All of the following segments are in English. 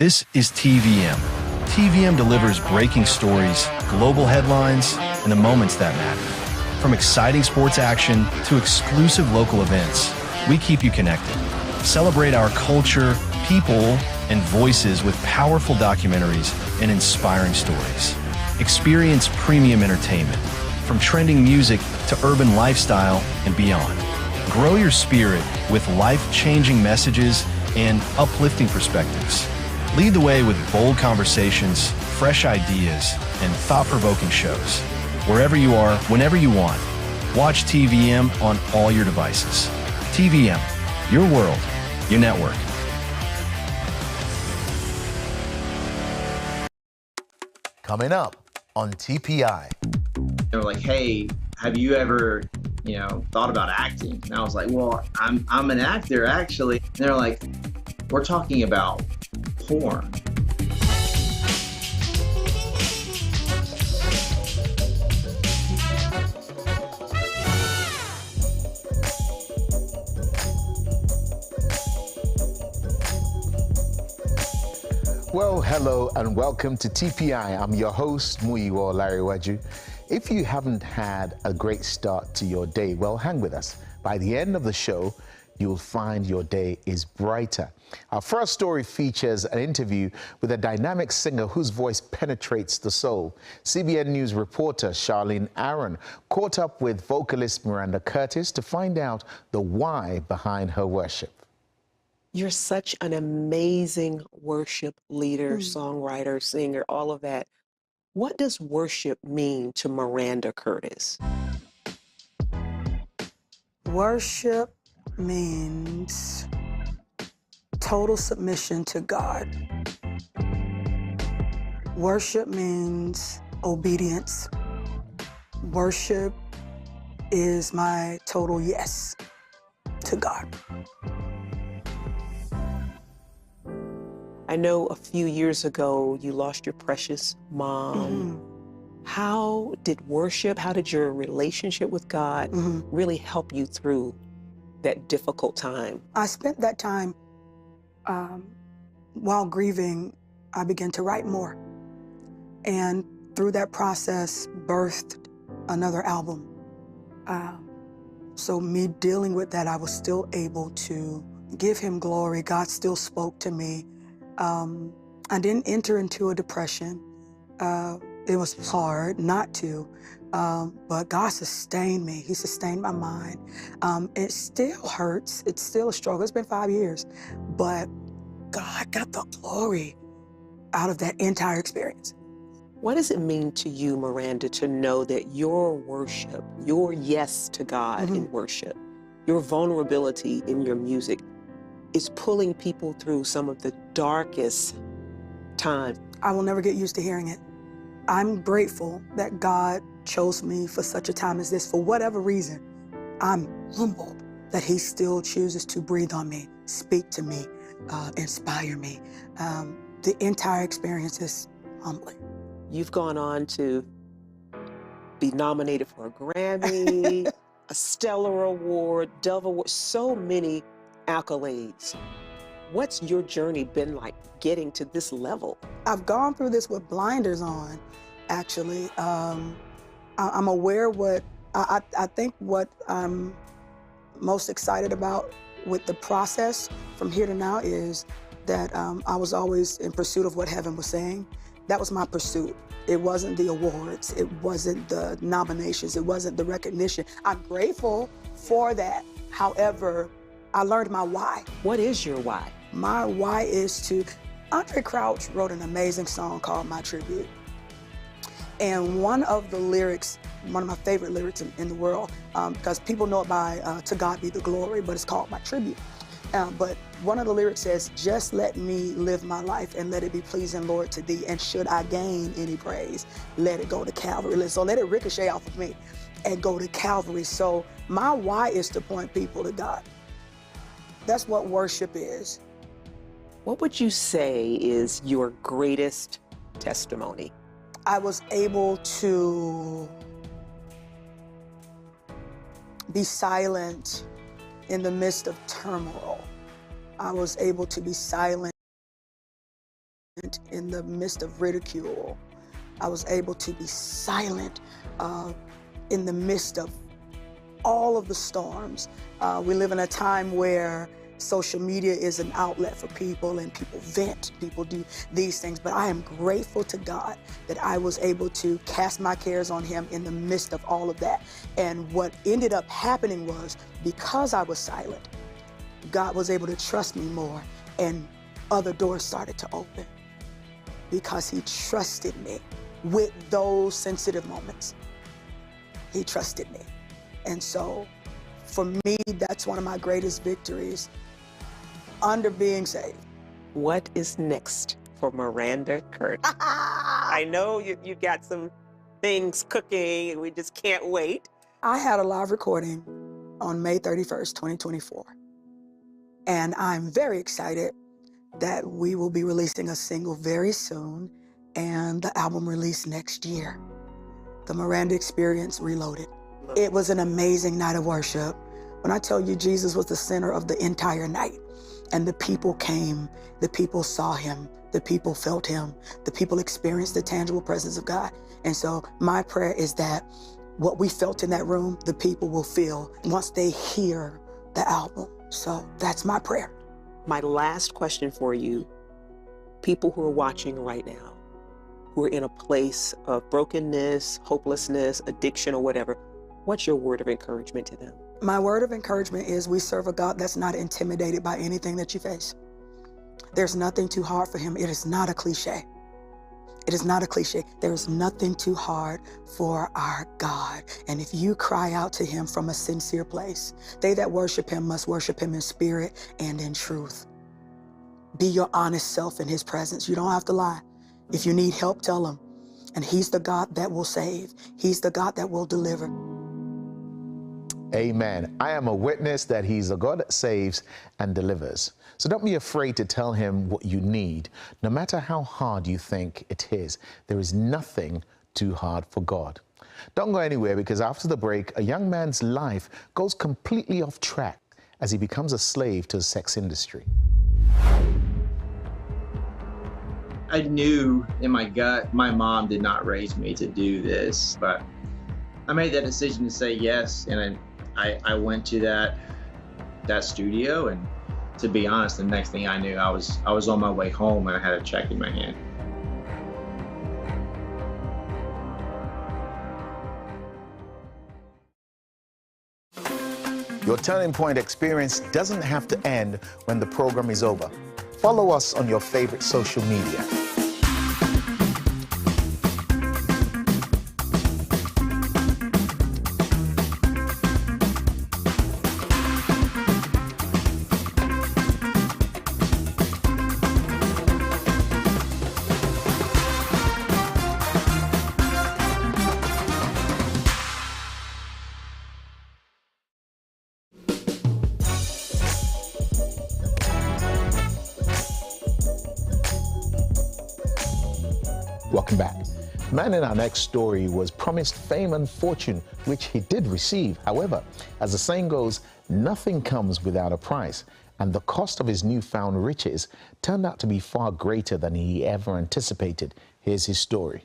This is TVM. TVM delivers breaking stories, global headlines, and the moments that matter. From exciting sports action to exclusive local events, we keep you connected. Celebrate our culture, people, and voices with powerful documentaries and inspiring stories. Experience premium entertainment, from trending music to urban lifestyle and beyond. Grow your spirit with life-changing messages and uplifting perspectives. Lead the way with bold conversations, fresh ideas, and thought-provoking shows. Wherever you are, whenever you want, watch TVM on all your devices. TVM, your world, your network. Coming up on TPI. They were like, hey, have you ever, thought about acting? And I was like, well, I'm an actor, actually. And they're like, we're talking about porn. Well, hello and welcome to TPI. I'm your host, Muyiwa Larry. If you haven't had a great start to your day, well, hang with us. By the end of the show, you'll find your day is brighter. Our first story features an interview with a dynamic singer whose voice penetrates the soul. CBN News reporter Charlene Aaron caught up with vocalist Miranda Curtis to find out the why behind her worship. You're such an amazing worship leader, songwriter, singer, all of that. What does worship mean to Miranda Curtis? Worship means total submission to God. Worship means obedience. Worship is my total yes to God. I know a few years ago you lost your precious mom. How did worship, how did your relationship with God really help you through that difficult time? I spent that time while grieving. I began to write more. And through that process, birthed another album. So me dealing with that, I was still able to give him glory. God still spoke to me. I didn't enter into a depression. It was hard not to, but God sustained me. He sustained my mind. It still hurts. It's still a struggle. It's been 5 years, but God got the glory out of that entire experience. What does it mean to you, Miranda, to know that your worship, your yes to God in worship, your vulnerability in your music is pulling people through some of the darkest times? I will never get used to hearing it. I'm grateful that God chose me for such a time as this. For whatever reason, I'm humbled that he still chooses to breathe on me, speak to me, inspire me. The entire experience is humbling. You've gone on to be nominated for a Grammy, a Stellar Award, Dove Award, so many accolades. What's your journey been like getting to this level? I've gone through this with blinders on, actually. I'm aware I think what I'm most excited about with the process from here to now is that I was always in pursuit of what heaven was saying. That was my pursuit. It wasn't the awards. It wasn't the nominations. It wasn't the recognition. I'm grateful for that. However, I learned my why. What is your why? My why is to, Andre Crouch wrote an amazing song called My Tribute. And one of the lyrics, one of my favorite lyrics in the world, because people know it by To God Be the Glory, but it's called My Tribute. But one of the lyrics says, just let me live my life and let it be pleasing, Lord, to thee. And should I gain any praise, let it go to Calvary. So let it ricochet off of me and go to Calvary. So my why is to point people to God. That's what worship is. What would you say is your greatest testimony? I was able to be silent in the midst of turmoil. I was able to be silent in the midst of ridicule. I was able to be silent in the midst of all of the storms. We live in a time where social media is an outlet for people, and people vent, people do these things, but I am grateful to God that I was able to cast my cares on him in the midst of all of that. And what ended up happening was, because I was silent, God was able to trust me more, and other doors started to open because he trusted me with those sensitive moments. He trusted me. And so for me, that's one of my greatest victories under being saved. What is next for Miranda Curtis? I know you got some things cooking, and we just can't wait. I had a live recording on May 31st, 2024. And I'm very excited that we will be releasing a single very soon, and the album released next year. The Miranda Experience Reloaded. It was an amazing night of worship. When I tell you Jesus was the center of the entire night, and the people came, the people saw him, the people felt him, the people experienced the tangible presence of God. And so my prayer is that what we felt in that room, the people will feel once they hear the album. So that's my prayer. My last question for you, people who are watching right now, who are in a place of brokenness, hopelessness, addiction, or whatever, what's your word of encouragement to them? My word of encouragement is we serve a God that's not intimidated by anything that you face. There's nothing too hard for him. It is not a cliche. It is not a cliche. There is nothing too hard for our God. And if you cry out to him from a sincere place, they that worship him must worship him in spirit and in truth. Be your honest self in his presence. You don't have to lie. If you need help, tell him. And he's the God that will save. He's the God that will deliver. Amen. I am a witness that he's a God that saves and delivers. So don't be afraid to tell him what you need, no matter how hard you think it is. There is nothing too hard for God. Don't go anywhere, because after the break, a young man's life goes completely off track as he becomes a slave to the sex industry. I knew in my gut, my mom did not raise me to do this, but I made that decision to say yes, and I went to that studio, and to be honest, the next thing I knew, I was on my way home and I had a check in my hand. Your Turning Point experience doesn't have to end when the program is over. Follow us on your favorite social media. Welcome back. The man in our next story was promised fame and fortune, which he did receive. However, as the saying goes, nothing comes without a price, and the cost of his newfound riches turned out to be far greater than he ever anticipated. Here's his story.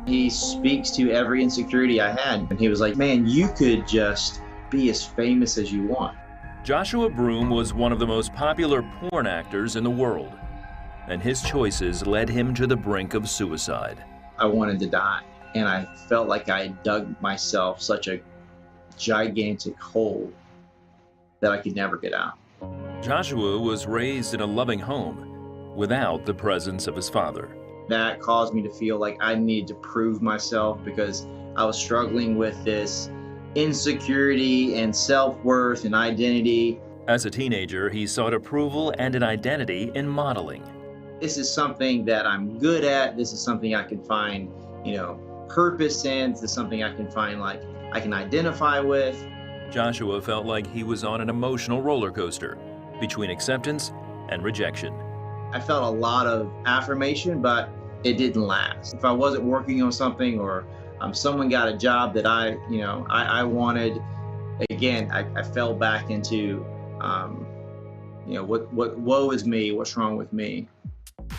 He speaks to every insecurity I had, and he was like, man, you could just be as famous as you want. Joshua Broome was one of the most popular porn actors in the world, and his choices led him to the brink of suicide. I wanted to die, and I felt like I dug myself such a gigantic hole that I could never get out. Joshua was raised in a loving home without the presence of his father. That caused me to feel like I needed to prove myself, because I was struggling with this insecurity and self-worth and identity. As a teenager, he sought approval and an identity in modeling. This is something that I'm good at. This is something I can find, purpose in. This is something I can find, like, I can identify with. Joshua felt like he was on an emotional roller coaster between acceptance and rejection. I felt a lot of affirmation, but it didn't last. If I wasn't working on something, or someone got a job that I wanted, again, I fell back into, what woe is me, what's wrong with me.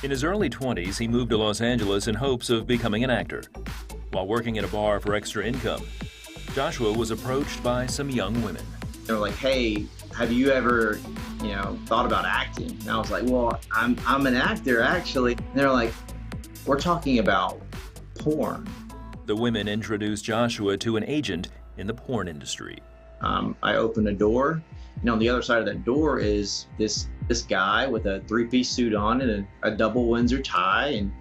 In his early 20s, he moved to Los Angeles in hopes of becoming an actor. While working at a bar for extra income, Joshua was approached by some young women. They were like, hey, have you ever, thought about acting? And I was like, well, I'm an actor, actually. And they're like, we're talking about porn. The women introduced Joshua to an agent in the porn industry. I opened a door, and on the other side of that door is this guy with a three-piece suit on and a double Windsor tie, and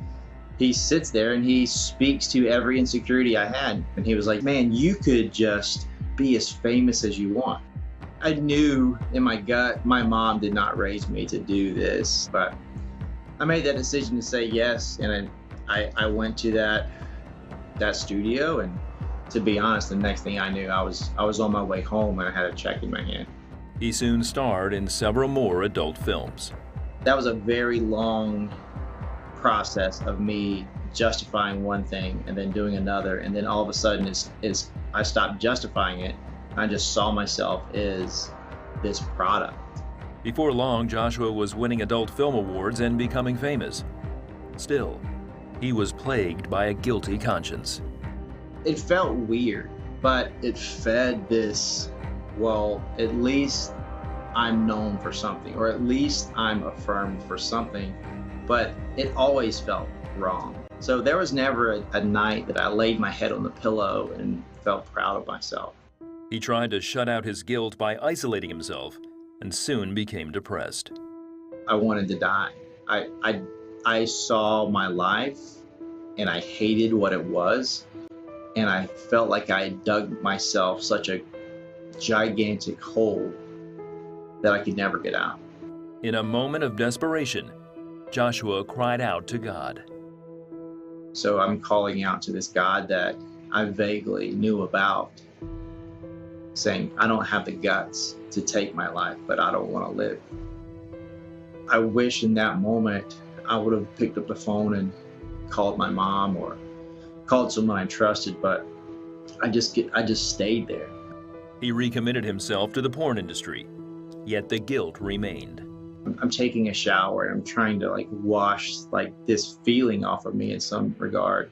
he sits there and he speaks to every insecurity I had. And he was like, man, you could just be as famous as you want. I knew in my gut, my mom did not raise me to do this, but I made that decision to say yes, and I went to that studio, and to be honest, the next thing I knew, I was on my way home and I had a check in my hand. He soon starred in several more adult films. That was a very long process of me justifying one thing and then doing another, and then all of a sudden is I stopped justifying it. I just saw myself as this product. Before long, Joshua was winning adult film awards and becoming famous. Still, he was plagued by a guilty conscience. It felt weird, but it fed this, well, at least I'm known for something, or at least I'm affirmed for something, but it always felt wrong. So there was never a night that I laid my head on the pillow and felt proud of myself. He tried to shut out his guilt by isolating himself and soon became depressed. I wanted to die. I saw my life and I hated what it was, and I felt like I dug myself such a gigantic hole that I could never get out. In a moment of desperation, Joshua cried out to God. So I'm calling out to this God that I vaguely knew about, saying, I don't have the guts to take my life, but I don't want to live. I wish in that moment I would have picked up the phone and called my mom or called someone I trusted, but I just stayed there. He recommitted himself to the porn industry, yet the guilt remained. I'm taking a shower and I'm trying to wash this feeling off of me in some regard,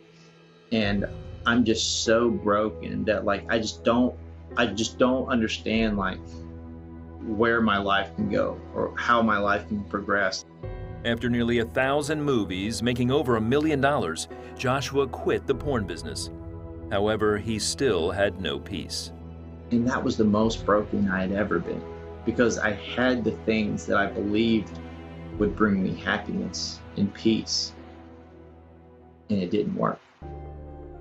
and I'm just so broken that I just don't understand where my life can go or how my life can progress. After nearly 1,000 movies making over $1 million, Joshua quit the porn business. However, he still had no peace. And that was the most broken I had ever been, because I had the things that I believed would bring me happiness and peace, and it didn't work.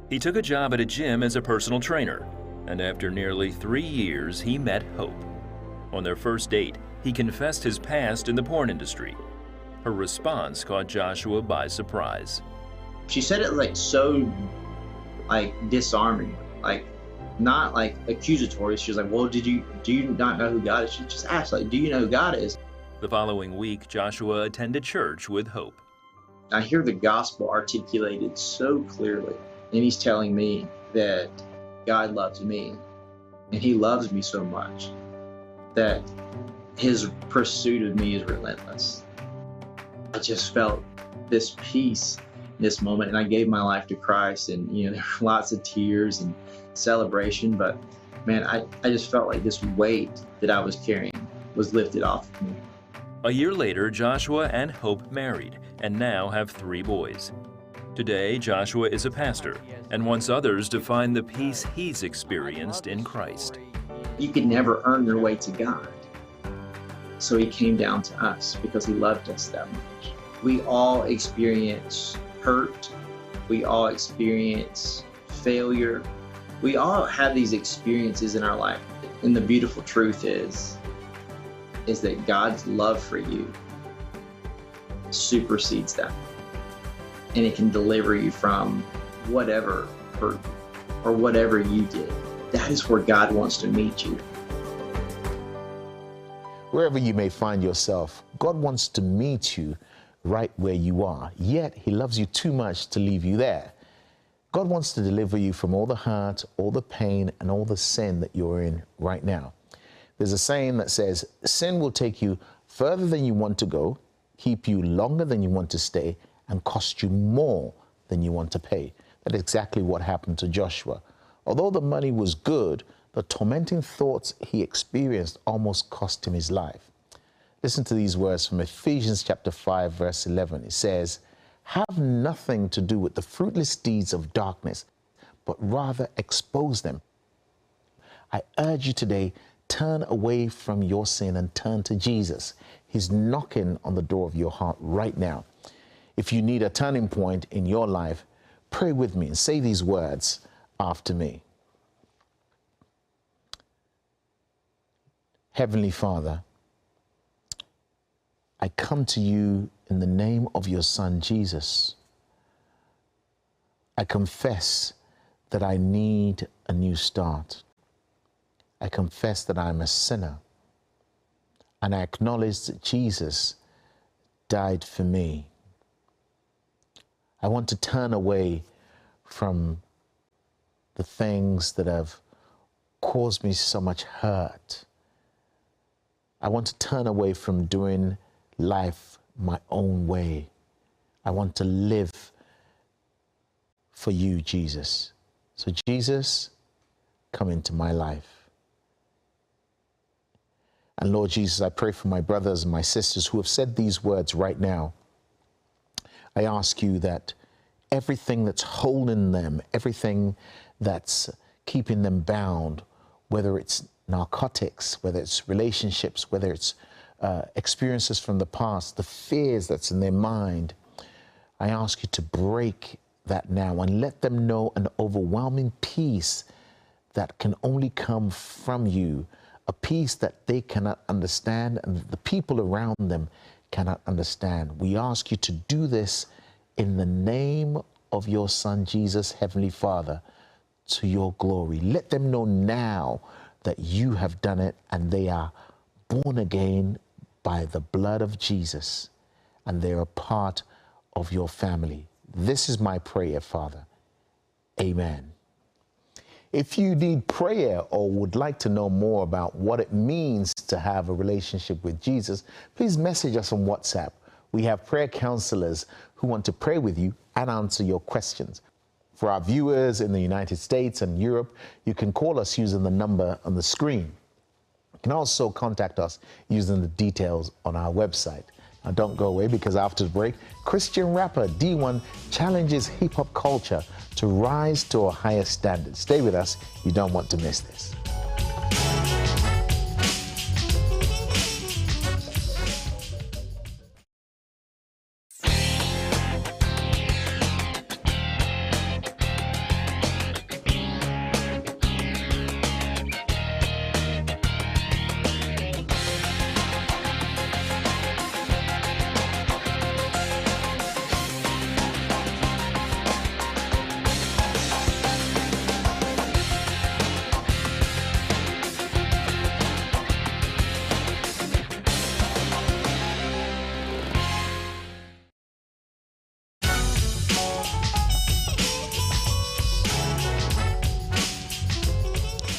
He took a job at a gym as a personal trainer, and after nearly 3 years, he met Hope. On their first date, he confessed his past in the porn industry. Her response caught Joshua by surprise. She said it so disarming, not accusatory. She was like, well, do you not know who God is? She just asked, do you know who God is? The following week, Joshua attended church with Hope. I hear the gospel articulated so clearly, and he's telling me that God loves me, and he loves me so much that his pursuit of me is relentless. I just felt this peace in this moment, and I gave my life to Christ, and there were lots of tears and celebration, but man, I just felt like this weight that I was carrying was lifted off of me. A year later, Joshua and Hope married and now have 3 boys. Today, Joshua is a pastor and wants others to find the peace he's experienced in Christ. You could never earn your way to God. So he came down to us because he loved us that much. We all experience hurt. We all experience failure. We all have these experiences in our life. And the beautiful truth is that God's love for you supersedes that. And it can deliver you from whatever hurt or whatever you did. That is where God wants to meet you. Wherever you may find yourself, God wants to meet you right where you are, yet he loves you too much to leave you there. God wants to deliver you from all the hurt, all the pain, and all the sin that you're in right now. There's a saying that says, sin will take you further than you want to go, keep you longer than you want to stay, and cost you more than you want to pay. That's exactly what happened to Joshua. Although the money was good, the tormenting thoughts he experienced almost cost him his life. Listen to these words from Ephesians chapter 5, verse 11. It says, "Have nothing to do with the fruitless deeds of darkness, but rather expose them." I urge you today, turn away from your sin and turn to Jesus. He's knocking on the door of your heart right now. If you need a turning point in your life, pray with me and say these words after me. Heavenly Father, I come to you in the name of your Son, Jesus. I confess that I need a new start. I confess that I'm a sinner. And I acknowledge that Jesus died for me. I want to turn away from the things that have caused me so much hurt. I want to turn away from doing life my own way. I want to live for you, Jesus. So Jesus, come into my life. And Lord Jesus, I pray for my brothers and my sisters who have said these words right now. I ask you that everything that's holding them, everything that's keeping them bound, whether it's narcotics, whether it's relationships, whether it's experiences from the past, the fears that's in their mind, I ask you to break that now and let them know an overwhelming peace that can only come from you, a peace that they cannot understand and the people around them cannot understand. We ask you to do this in the name of your Son, Jesus, Heavenly Father, to your glory. Let them know now that you have done it and they are born again by the blood of Jesus and they're a part of your family. This is my prayer, Father. Amen. If you need prayer or would like to know more about what it means to have a relationship with Jesus, please message us on WhatsApp. We have prayer counselors who want to pray with you and answer your questions. For our viewers in the United States and Europe, you can call us using the number on the screen. You can also contact us using the details on our website. Now don't go away, because after the break, Christian rapper D1 challenges hip-hop culture to rise to a higher standard. Stay with us. You don't want to miss this.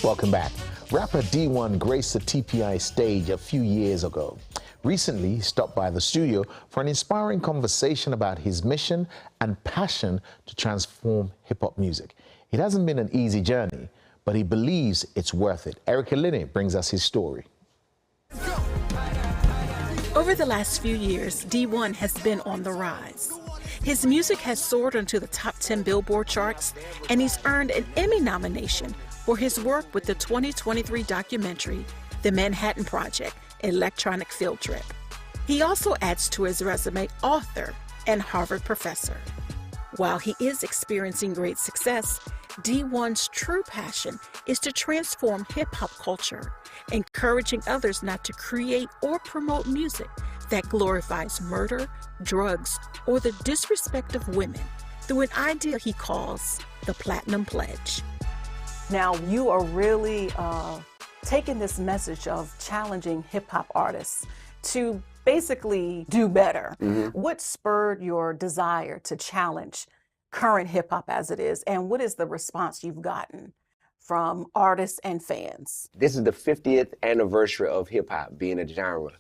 Welcome back. Rapper D1 graced the TPI stage a few years ago. Recently, he stopped by the studio for an inspiring conversation about his mission and passion to transform hip-hop music. It hasn't been an easy journey, but he believes it's worth it. Erica Linney brings us his story. Over the last few years, D1 has been on the rise. His music has soared into the top 10 Billboard charts, and he's earned an Emmy nomination for his work with the 2023 documentary, The Manhattan Project: Electronic Field Trip. He also adds to his resume author and Harvard professor. While he is experiencing great success, D1's true passion is to transform hip-hop culture, encouraging others not to create or promote music that glorifies murder, drugs, or the disrespect of women through an idea he calls the Platinum Pledge. Now, you are really taking this message of challenging hip-hop artists to basically do better. What spurred your desire to challenge current hip-hop as it is, and what is the response you've gotten from artists and fans? This is the 50th anniversary of hip hop being a genre.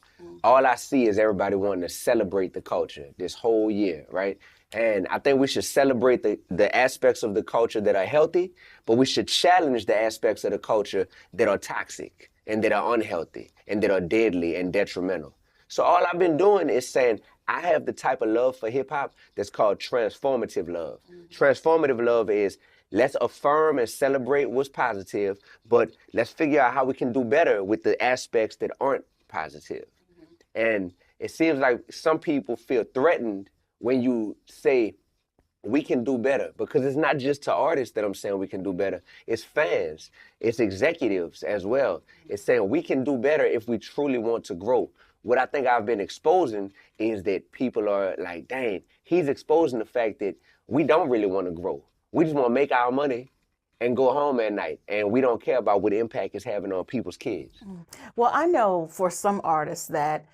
All I see is everybody wanting to celebrate the culture this whole year, right? And I think we should celebrate the aspects of the culture that are healthy, but we should challenge the aspects of the culture that are toxic and that are unhealthy and that are deadly and detrimental. So all I've been doing is saying, I have the type of love for hip hop that's called transformative love. Transformative love is, let's affirm and celebrate what's positive, but let's figure out how we can do better with the aspects that aren't positive. And it seems like some people feel threatened when you say we can do better, because it's not just to artists that I'm saying we can do better. It's fans, it's executives as well. It's saying we can do better if we truly want to grow. What I think I've been exposing is that people are like, dang, he's exposing the fact that we don't really want to grow. We just want to make our money and go home at night, and we don't care about what impact it's having on people's kids. Well, I know for some artists that,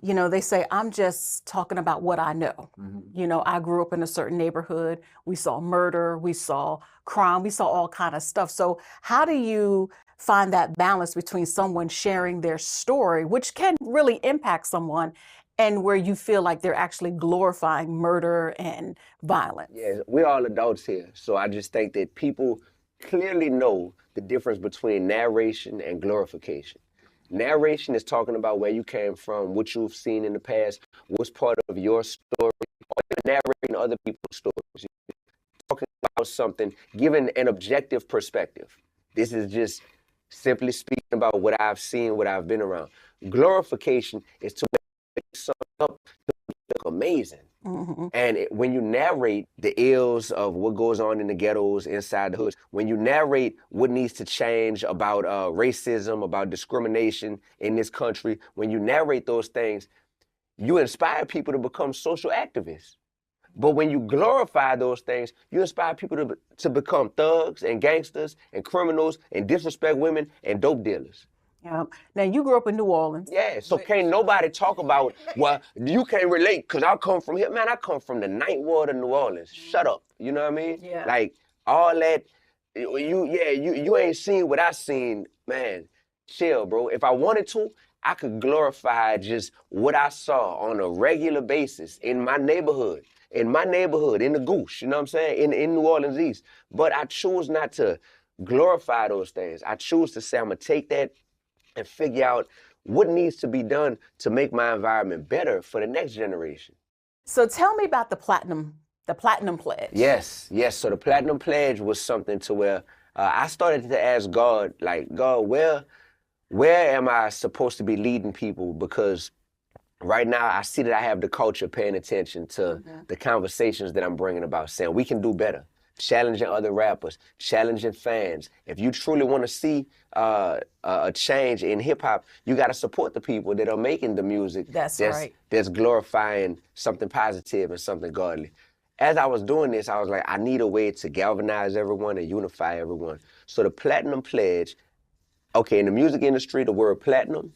you know, they say, I'm just talking about what I know. You know, I grew up in a certain neighborhood. We saw murder, we saw crime, we saw all kind of stuff. So how do you find that balance between someone sharing their story, which can really impact someone, and where you feel like they're actually glorifying murder and violence? Yeah, we're all adults here. So I just think that people clearly know the difference between narration and glorification. Narration is talking about where you came from, what you've seen in the past, what's part of your story, or you're narrating other people's stories. You're talking about something, giving an objective perspective. This is just simply speaking about what I've seen, what I've been around. Glorification is to make something up to look amazing. And when you narrate the ills of what goes on in the ghettos inside the hoods, when you narrate what needs to change about racism, about discrimination in this country, when you narrate those things, you inspire people to become social activists. But when you glorify those things, you inspire people to become thugs and gangsters and criminals and disrespect women and dope dealers. Yeah. Now, you grew up in New Orleans. Yeah, so can't nobody talk about, well, you can't relate because I come from here. Man, I come from the Ninth Ward of New Orleans. Shut up. You know what I mean? Yeah. Like, all that, you ain't seen what I seen. Man, chill, bro. If I wanted to, I could glorify just what I saw on a regular basis in my neighborhood. In the Goose, you know what I'm saying? In New Orleans East. But I choose not to glorify those things. I choose to say, I'm going to take that and figure out what needs to be done to make my environment better for the next generation. So tell me about the Platinum Pledge. Yes. So the Platinum Pledge was something to where I started to ask God, like, God, where am I supposed to be leading people? Because right now I see that I have the culture paying attention to the conversations that I'm bringing about, saying we can do better. Challenging other rappers, challenging fans. If you truly want to see a change in hip hop, you got to support the people that are making the music that's glorifying something positive and something godly. As I was doing this, I was like, I need a way to galvanize everyone and unify everyone. So the Platinum Pledge, okay, in the music industry, the word platinum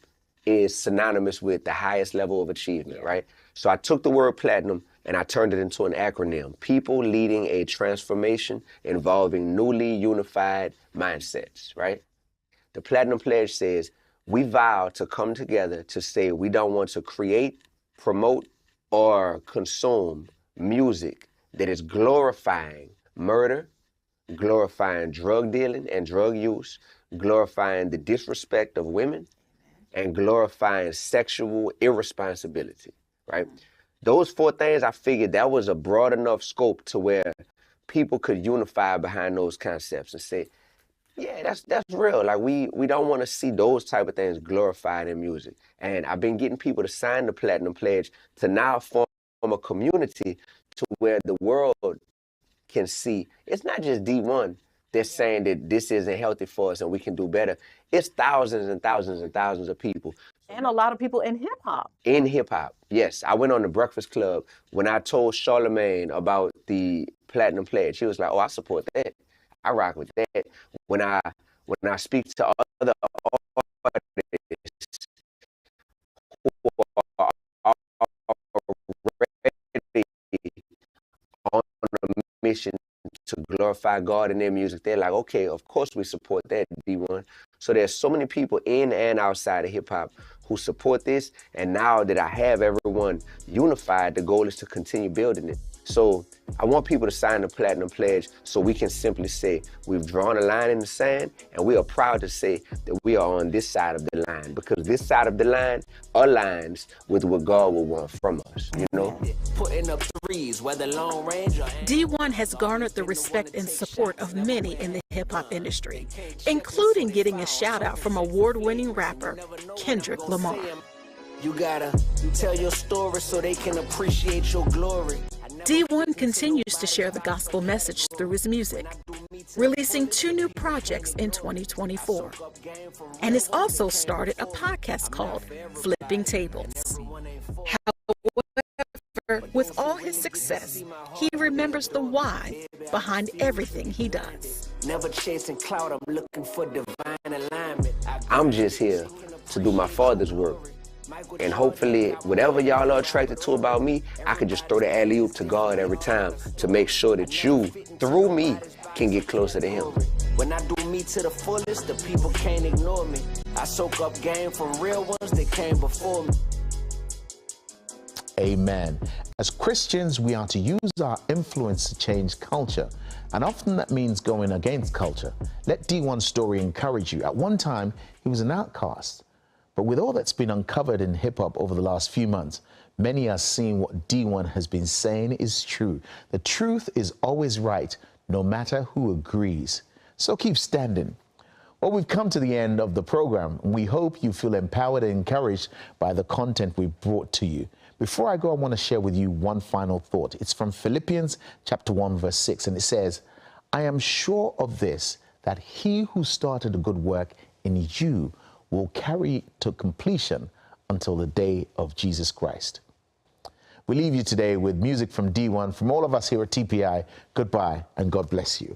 is synonymous with the highest level of achievement, right? So I took the word platinum and I turned it into an acronym: people leading a transformation involving newly unified mindsets, right? The Platinum Pledge says, we vow to come together to say we don't want to create, promote, or consume music that is glorifying murder, glorifying drug dealing and drug use, glorifying the disrespect of women, and glorifying sexual irresponsibility, right? Those four things, I figured that was a broad enough scope to where people could unify behind those concepts and say, yeah, that's real. Like, we don't want to see those type of things glorified in music. And I've been getting people to sign the Platinum Pledge to now form a community to where the world can see it's not just D1 that's saying that this isn't healthy for us and we can do better. It's thousands and thousands and thousands of people. And a lot of people in hip hop. In hip hop, yes. I went on the Breakfast Club when I told Charlamagne about the Platinum Pledge. He was like, oh, I support that. I rock with that. When I speak to other artists who are already on a mission to glorify God in their music, they're like, okay, of course we support that, D1. So there's so many people in and outside of hip hop who support this. And now that I have everyone unified, the goal is to continue building it. So I want people to sign the Platinum Pledge so we can simply say we've drawn a line in the sand, and we are proud to say that we are on this side of the line, because this side of the line aligns with what God will want from us, you know? Putting up threes, whether long range or... D1 has garnered the respect and support of many in the hip-hop industry, including getting a shout-out from award-winning rapper Kendrick Lamar. You gotta tell your story so they can appreciate your glory. D1 continues to share the gospel message through his music, releasing 2 new projects in 2024, and has also started a podcast called Flipping Tables. However, with all his success, he remembers the why behind everything he does. Never chasing clout, I'm looking for divine alignment. I'm just here to do my Father's work. And hopefully, whatever y'all are attracted to about me, I can just throw the alley-oop to God every time to make sure that you, through me, can get closer to Him. When I do me to the fullest, the people can't ignore me. I soak up game from real ones that came before me. Amen. As Christians, we are to use our influence to change culture. And often that means going against culture. Let D1's story encourage you. At one time, he was an outcast. But with all that's been uncovered in hip-hop over the last few months, many are seeing what D1 has been saying is true. The truth is always right, no matter who agrees. So keep standing. Well, we've come to the end of the program, and we hope you feel empowered and encouraged by the content we've brought to you. Before I go, I want to share with you one final thought. It's from Philippians chapter 1, verse 6, and it says, I am sure of this, that he who started a good work in you will carry to completion until the day of Jesus Christ. We leave you today with music from D1. From all of us here at TPI, goodbye and God bless you.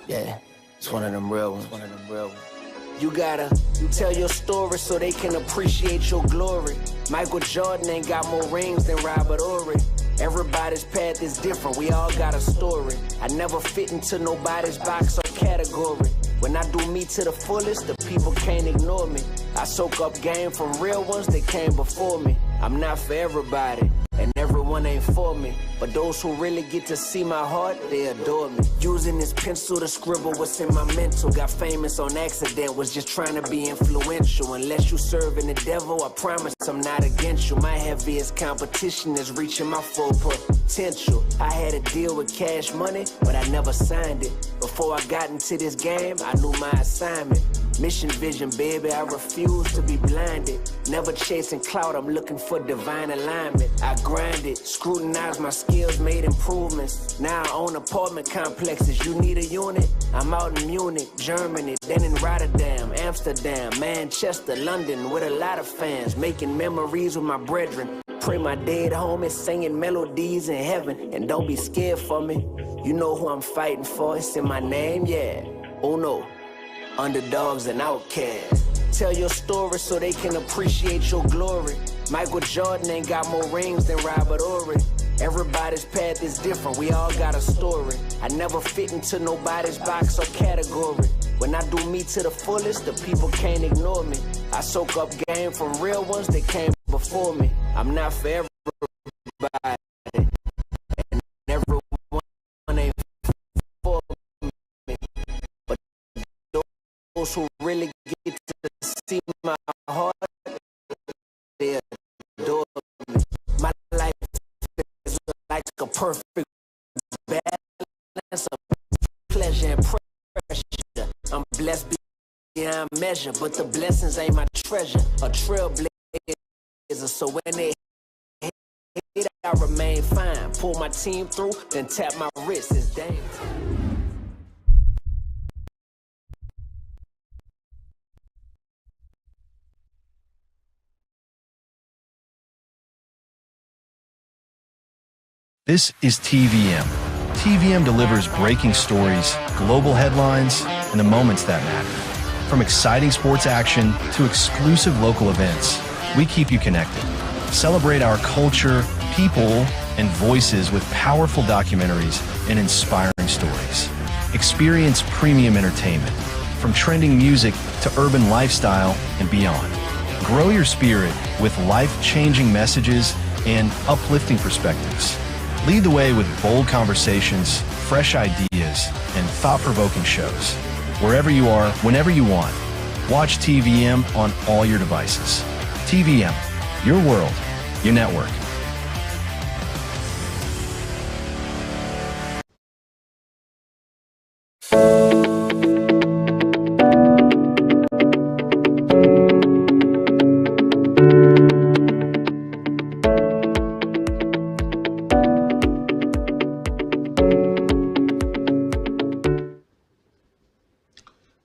Yeah, it's one of them real ones. You gotta tell your story so they can appreciate your glory. Michael Jordan ain't got more rings than Robert Horry. Everybody's path is different, we all got a story. I never fit into nobody's box or category. When I do me to the fullest, the people can't ignore me. I soak up game from real ones that came before me. I'm not for everybody, and everyone ain't for me. But those who really get to see my heart, they adore me. Using this pencil to scribble what's in my mental. Got famous on accident, was just trying to be influential. Unless you serving the devil, I promise I'm not against you. My heaviest competition is reaching my full potential. I had a deal with Cash Money, but I never signed it. Before I got into this game, I knew my assignment. Mission vision, baby, I refuse to be blinded. Never chasing clout, I'm looking for divine alignment. I grinded, scrutinized my skills, made improvements. Now I own apartment complexes. You need a unit? I'm out in Munich, Germany, then in Rotterdam, Amsterdam, Manchester, London, with a lot of fans. Making memories with my brethren. Pray my dead homies singing melodies in heaven. And don't be scared for me. You know who I'm fighting for, it's in my name, yeah. Oh no. Underdogs and outcasts. Tell your story so they can appreciate your glory. Michael Jordan ain't got more rings than Robert Horry. Everybody's path is different, we all got a story. I never fit into nobody's box or category. When I do me to the fullest, the people can't ignore me. I soak up game from real ones that came before me. I'm not for everybody, and everyone ain't for me. But those who really get to see my heart, they adore me. My life is like a perfect balance of pleasure and pressure. I'm blessed beyond measure, but the blessings ain't my treasure. A trailblazer, so when they hate, I remain fine. Pull my team through, then tap my wrist. It's dangerous. This is TVM. TVM delivers breaking stories, global headlines, and the moments that matter. From exciting sports action to exclusive local events, we keep you connected. Celebrate our culture, people, and voices with powerful documentaries and inspiring stories. Experience premium entertainment, from trending music to urban lifestyle and beyond. Grow your spirit with life-changing messages and uplifting perspectives. Lead the way with bold conversations, fresh ideas, and thought-provoking shows. Wherever you are, whenever you want, watch TVM on all your devices. TVM, your world, your network.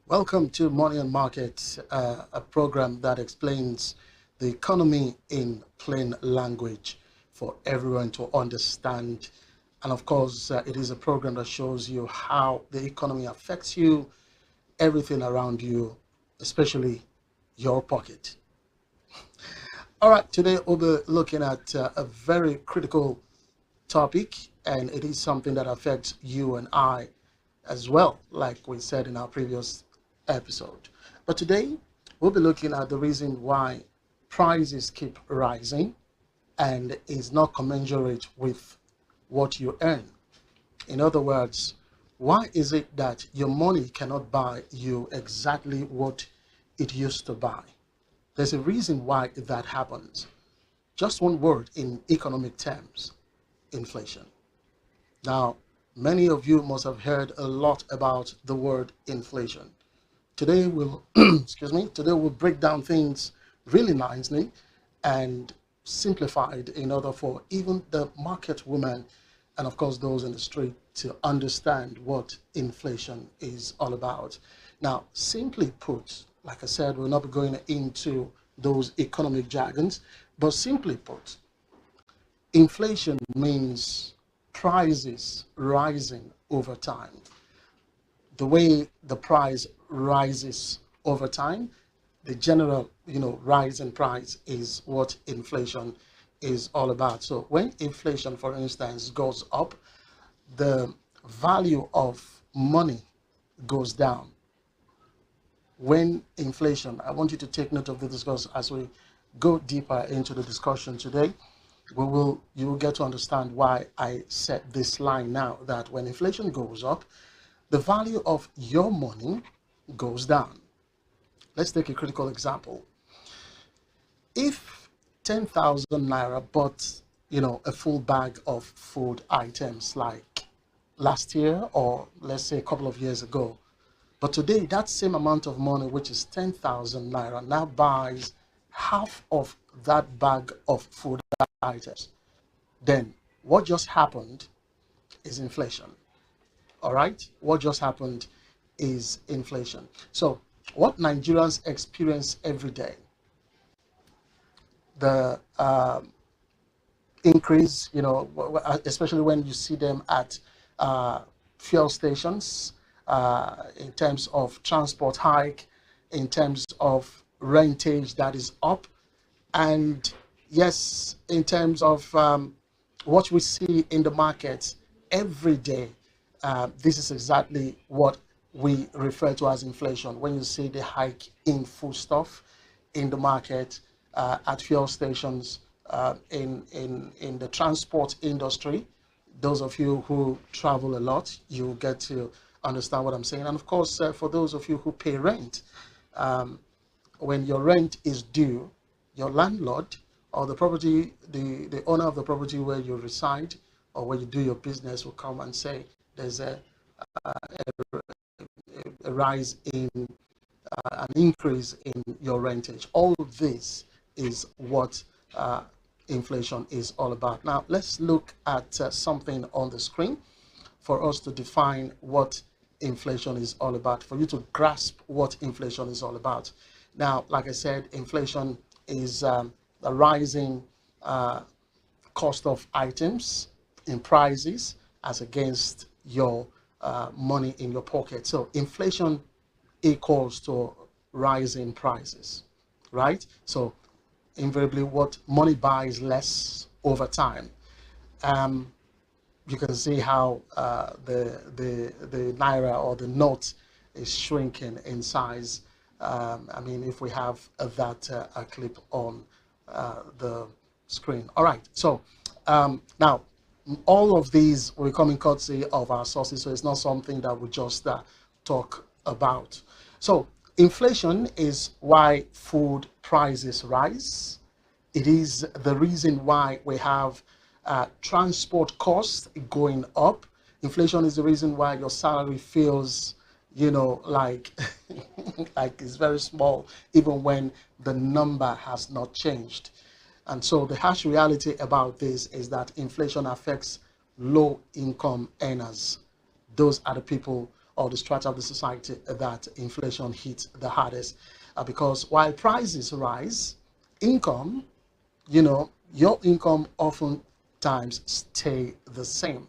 Welcome to Money and Market, a program that explains the economy in plain language for everyone to understand. And of course, it is a program that shows you how the economy affects you, everything around you, especially your pocket. All right, today we'll be looking at a very critical topic, and it is something that affects you and I as well, like we said in our previous episode. But today we'll be looking at the reason why prices keep rising and is not commensurate with what you earn. In other words, why is it that your money cannot buy you exactly what it used to buy? There's a reason why that happens. Just one word in economic terms: inflation. Now, many of you must have heard a lot about the word inflation. Today we'll today we'll break down things really nicely and simplified in order for even the market women and of course those in the street to understand what inflation is all about. Now, simply put, like I said, we'll not be going into those economic jargons, but simply put, inflation means prices rising over time. The way the price rises over time, the general, rise in price is what inflation is all about. So when inflation, for instance, goes up, the value of money goes down. When inflation, I want you to take note of this because as we go deeper into the discussion today, you will get to understand why I said this line now, that when inflation goes up, the value of your money goes down. Let's take a critical example. If 10,000 naira bought, a full bag of food items like last year or let's say a couple of years ago, but today that same amount of money, which is 10,000 naira, now buys half of that bag of food items, then what just happened is inflation. All right, what just happened is inflation. So what Nigerians experience every day, the increase, especially when you see them at fuel stations, in terms of transport hike, in terms of rentage that is up, and yes, in terms of what we see in the market every day. This is exactly what we refer to as inflation. When you see the hike in foodstuff in the market, at fuel stations, in the transport industry, those of you who travel a lot, you get to understand what I'm saying. And of course, for those of you who pay rent, when your rent is due, your landlord or the property, the owner of the property where you reside or where you do your business will come and say, there's a rise in an increase in your rentage. All of this is what inflation is all about. Now, let's look at something on the screen for us to define what inflation is all about, for you to grasp what inflation is all about. Now, like I said, inflation is a rising cost of items in prices as against your money in your pocket. So inflation equals to rise in prices, right? So invariably what money buys less over time. You can see how the naira or the note is shrinking in size. I mean, if we have that a clip on the screen. All right, so now all of these will come in courtesy of our sources, so it's not something that we just talk about. So inflation is why food prices rise. It is the reason why we have transport costs going up. Inflation is the reason why your salary feels, you know, like like it's very small, even when the number has not changed. And so the harsh reality about this is that inflation affects low-income earners. Those are the people or the strata of the society that inflation hits the hardest. Because while prices rise, income, you know, your income oftentimes stay the same.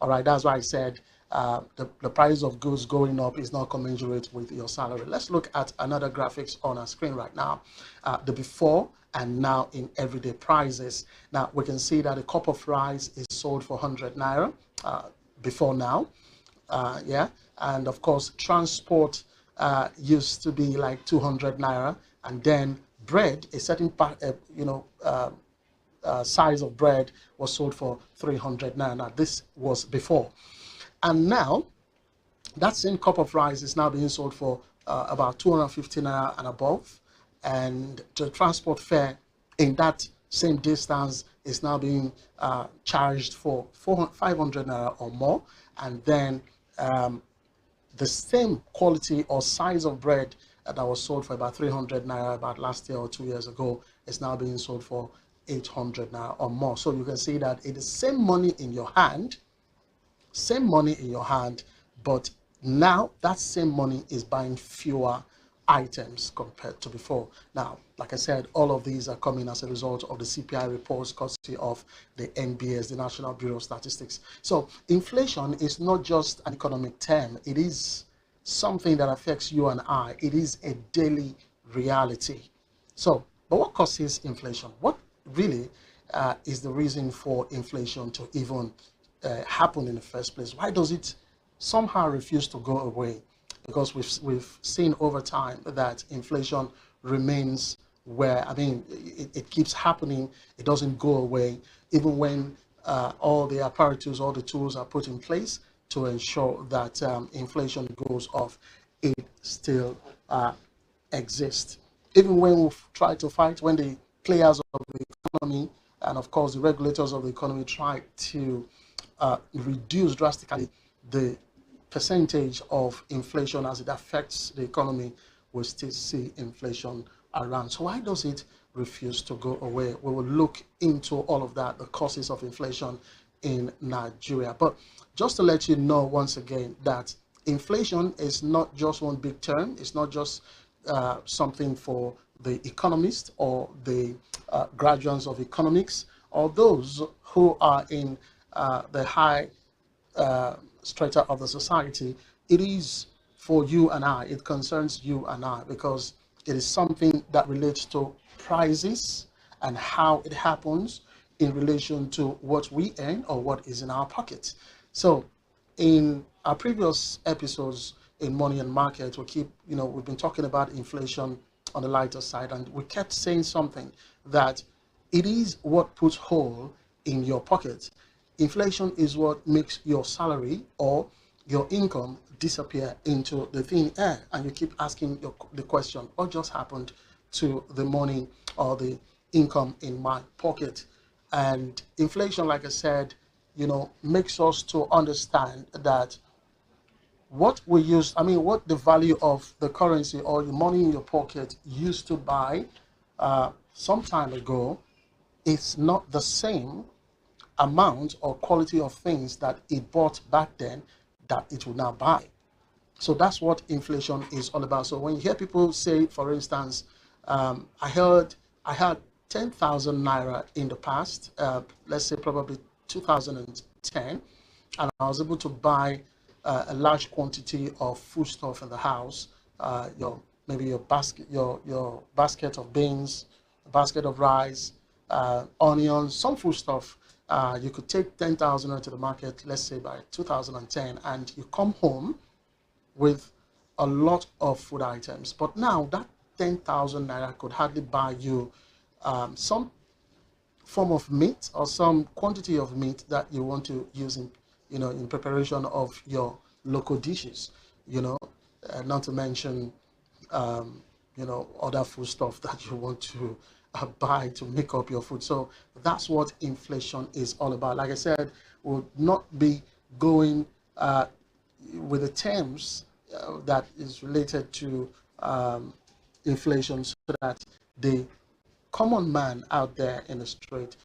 All right, that's why I said the price of goods going up is not commensurate with your salary. Let's look at another graphics on our screen right now. The before and now in everyday prices. Now we can see that a cup of rice is sold for 100 naira before now. Yeah, and of course transport used to be like 200 naira, and then bread, a certain size of bread was sold for 300 naira. Now this was before, and now that same cup of rice is now being sold for about 250 naira and above, and the transport fare in that same distance is now being charged for 500 naira or more, and then the same quality or size of bread that was sold for about 300 naira about last year or 2 years ago is now being sold for 800 naira or more. So you can see that it is same money in your hand, but now that same money is buying fewer items compared to before. Now, like I said, all of these are coming as a result of the CPI reports courtesy of the NBS, the National Bureau of Statistics. So inflation is not just an economic term. It is something that affects you and I. It is a daily reality. So, but what causes inflation? What really is the reason for inflation to even happen in the first place? Why does it somehow refuse to go away? Because we've seen over time that inflation remains where, I mean, it keeps happening. It doesn't go away, even when all the apparatus, all the tools are put in place to ensure that inflation goes off. It still exists. Even when we try to fight, when the players of the economy and of course the regulators of the economy try to reduce drastically the percentage of inflation as it affects the economy, we still see inflation around. So why does it refuse to go away? We will look into all of that, the causes of inflation in Nigeria. But just to let you know once again that inflation is not just one big term. It's not just something for the economists or the graduates of economics or those who are in the high strata of the society. It is for you and I. It concerns you and I because it is something that relates to prices and how it happens in relation to what we earn or what is in our pocket. So in our previous episodes in Money and Market, we've been talking about inflation on the lighter side, and we kept saying something that it is what puts hole in your pocket. Inflation is what makes your salary or your income disappear into the thin air, and you keep asking the question, what just happened to the money or the income in my pocket? And inflation, like I said, makes us to understand that what the value of the currency or the money in your pocket used to buy some time ago is not the same amount or quality of things that it bought back then that it will now buy. So that's what inflation is all about. So when you hear people say, for instance, I had 10,000 naira in the past, let's say probably 2010 2010, and I was able to buy a large quantity of foodstuff in the house, maybe your basket of beans, a basket of rice, onions, some foodstuff. You could take 10,000 to the market, let's say by 2010, and you come home with a lot of food items. But now that 10,000 naira could hardly buy you some form of meat or some quantity of meat that you want to use in preparation of your local dishes, not to mention other food stuff that you want to buy to make up your food. So that's what inflation is all about. Like I said, we'll not be going with the terms that is related to inflation, so that the common man out there in the street,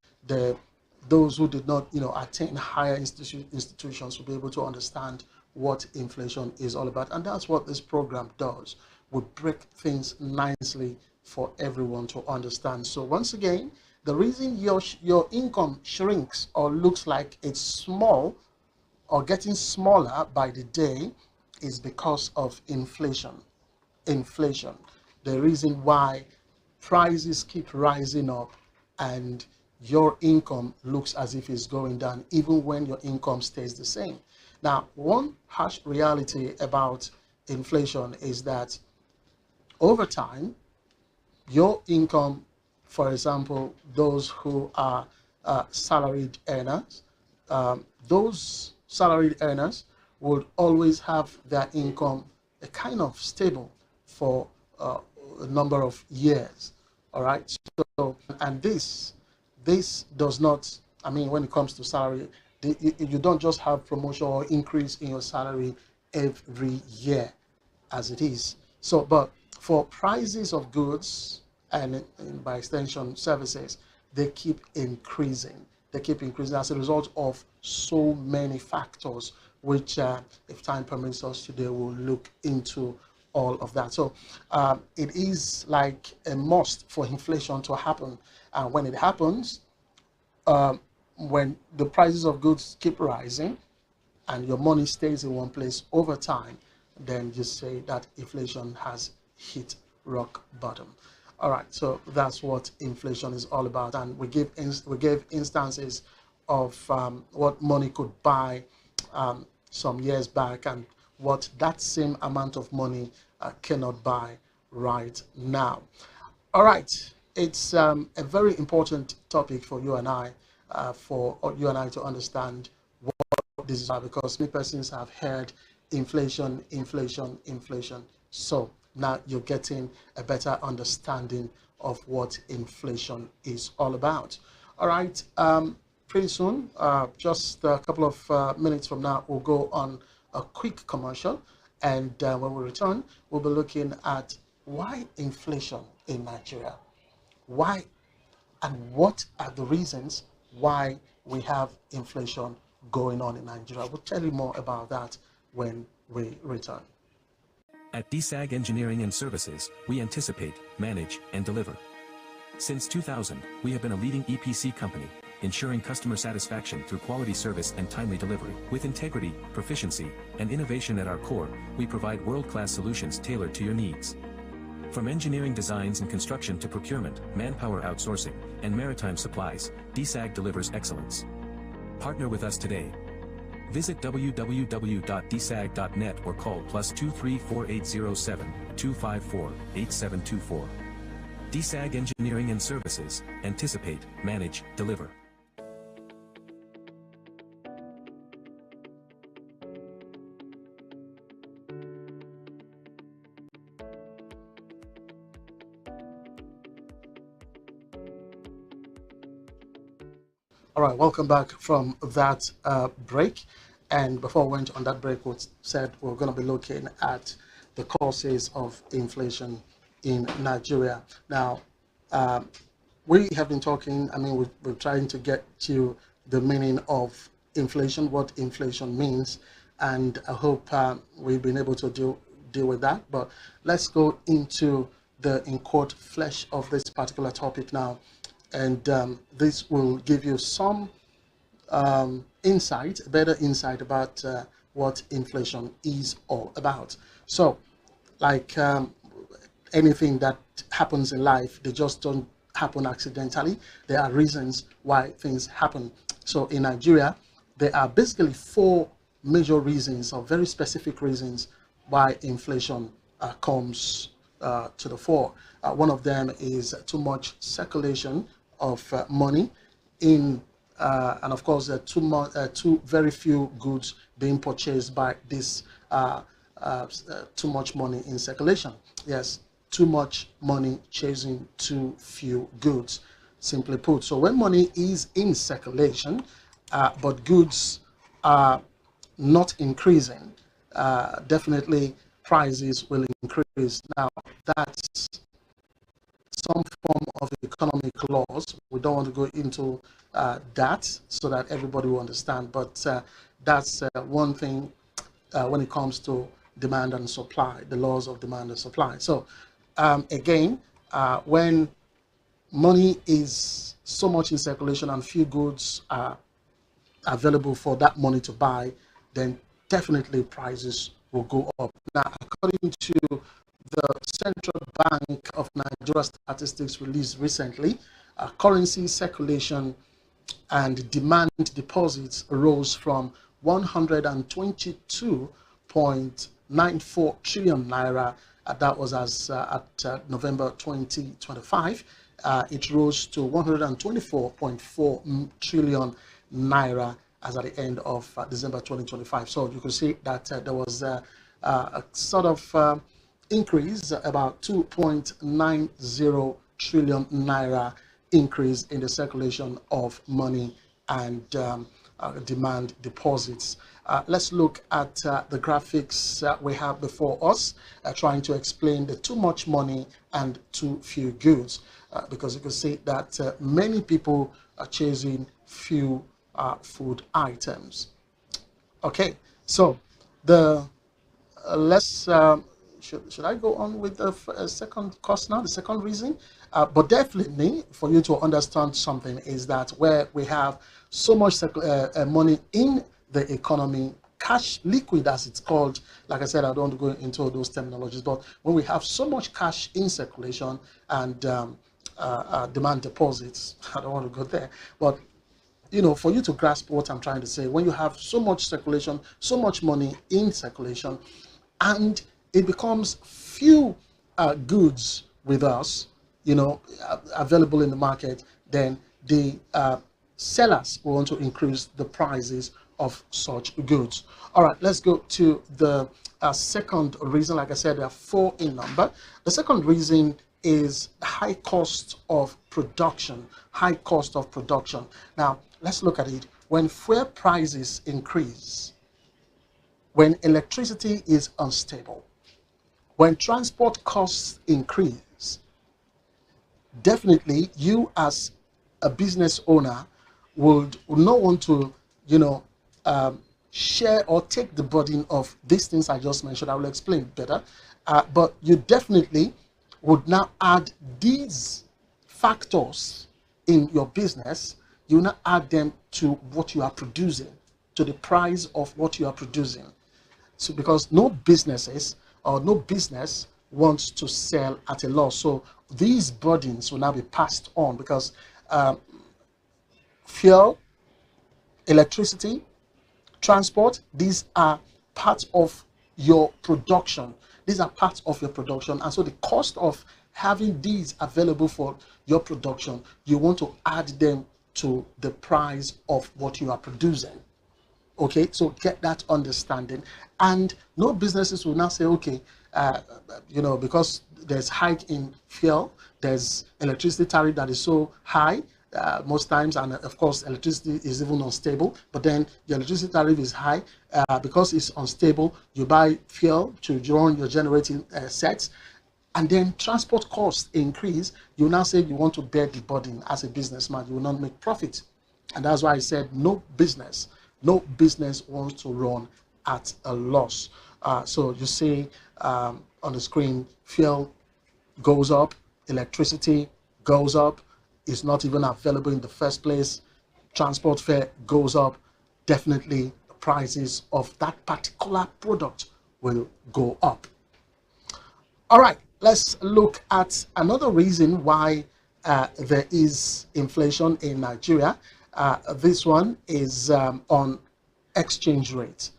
those who did not attain higher institutions, will be able to understand what inflation is all about. And that's what this program does. We break things nicely for everyone to understand. So once again, the reason your income shrinks or looks like it's small or getting smaller by the day is because of inflation. Inflation, the reason why prices keep rising up and your income looks as if it's going down, even when your income stays the same. Now, one harsh reality about inflation is that over time, your income, for example, those who are salaried earners, those salaried earners would always have their income a kind of stable for a number of years. All right. So, and this does not, when it comes to salary, you don't just have promotion or increase in your salary every year as it is. So, but for prices of goods and by extension services, they keep increasing. They keep increasing as a result of so many factors, which if time permits us today, we'll look into all of that. So it is like a must for inflation to happen. And when it happens, when the prices of goods keep rising and your money stays in one place over time, then you say that inflation has hit rock bottom. All right, so that's what inflation is all about. And we gave instances of what money could buy some years back and what that same amount of money cannot buy right now. All right, it's a very important topic for you and I, to understand what this is about, because many persons have heard inflation. So now you're getting a better understanding of what inflation is all about. All right, pretty soon, just a couple of minutes from now, we'll go on a quick commercial. And when we return, we'll be looking at why inflation in Nigeria. Why and what are the reasons why we have inflation going on in Nigeria. We'll tell you more about that when we return. At DSAG Engineering and Services, we anticipate, manage, and deliver. Since 2000, we have been a leading EPC company, ensuring customer satisfaction through quality service and timely delivery. With integrity, proficiency, and innovation at our core, we provide world-class solutions tailored to your needs. From engineering designs and construction to procurement, manpower outsourcing, and maritime supplies, DSAG delivers excellence. Partner with us today. Visit www.dsag.net or call +23 4807 254 8724. DSAG Engineering and Services, anticipate, manage, deliver. All right, welcome back from that break. And before we went on that break, we said we're going to be looking at the causes of inflation in Nigeria. Now, we have been talking, we're trying to get to the meaning of inflation, what inflation means, and I hope we've been able to deal with that. But let's go into the in-court flesh of this particular topic now. And this will give you some better insight about what inflation is all about. So, like anything that happens in life, they just don't happen accidentally. There are reasons why things happen. So in Nigeria, there are basically 4 major reasons, or very specific reasons, why inflation comes to the fore. One of them is too much circulation of money in, and of course, too very few goods being purchased by this too much money in circulation. Yes, too much money chasing too few goods, simply put. So when money is in circulation, but goods are not increasing, definitely prices will increase. Now, that's some form of economic laws. We don't want to go into that so that everybody will understand, but that's one thing when it comes to demand and supply, the laws of demand and supply. So again, when money is so much in circulation and few goods are available for that money to buy, then definitely prices will go up. Now, according to the Central Bank of Nigeria statistics released recently, currency circulation and demand deposits rose from 122.94 trillion naira. That was as at November 2025. It rose to 124.4 trillion naira as at the end of December 2025. So you can see that there was a sort of increase, about 2.90 trillion naira increase in the circulation of money and demand deposits. Let's look at the graphics we have before us, trying to explain the too much money and too few goods, because you can see that many people are chasing few food items. Okay, so the let's should I go on with the second cause now, the second reason? But definitely, for you to understand something, is that where we have so much money in the economy, cash liquid as it's called, like I said, I don't want to go into those terminologies, but when we have so much cash in circulation and demand deposits, I don't want to go there, but you know, for you to grasp what I'm trying to say, when you have so much circulation, so much money in circulation, and it becomes few goods with us, you know, available in the market, then the sellers will want to increase the prices of such goods. All right, let's go to the second reason. Like I said, there are 4 in number. The second reason is high cost of production. High cost of production. Now, let's look at it. When fuel prices increase, when electricity is unstable, when transport costs increase, definitely you as a business owner would not want to, you know, share or take the burden of these things I just mentioned. I will explain better. But you definitely would now add these factors in your business. You now add them to what you are producing, to the price of what you are producing. So because no businesses or no business wants to sell at a loss. So these burdens will now be passed on because fuel, electricity, transport, these are part of your production. These are part of your production. And so the cost of having these available for your production, you want to add them to the price of what you are producing. Okay, so get that understanding. And no businesses will now say, okay, you know, because there's hike in fuel, there's electricity tariff that is so high most times, and of course electricity is even unstable, but then the electricity tariff is high because it's unstable. You buy fuel to run your generating sets, and then transport costs increase. You now say you want to bear the burden as a businessman. You will not make profit. And that's why I said no business wants to run at a loss. So you see on the screen, fuel goes up, electricity goes up, is not even available in the first place. transport fare goes up, definitely the prices of that particular product will go up. All right, let's look at another reason why there is inflation in Nigeria. This one is on exchange rate.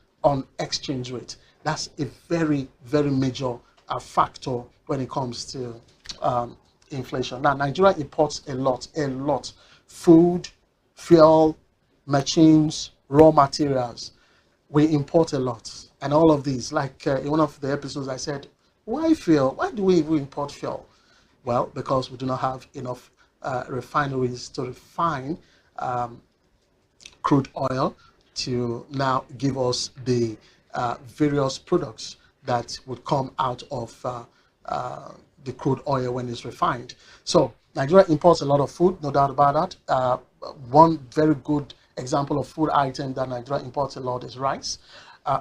That's a very, very major factor when it comes to inflation. Now, Nigeria imports a lot, food, fuel, machines, raw materials. We import a lot, and all of these, like in one of the episodes I said, why fuel? Why do we even import fuel? Well, because we do not have enough refineries to refine crude oil to now give us the various products that would come out of the crude oil when it's refined. So Nigeria imports a lot of food, no doubt about that. One very good example of food item that Nigeria imports a lot is rice.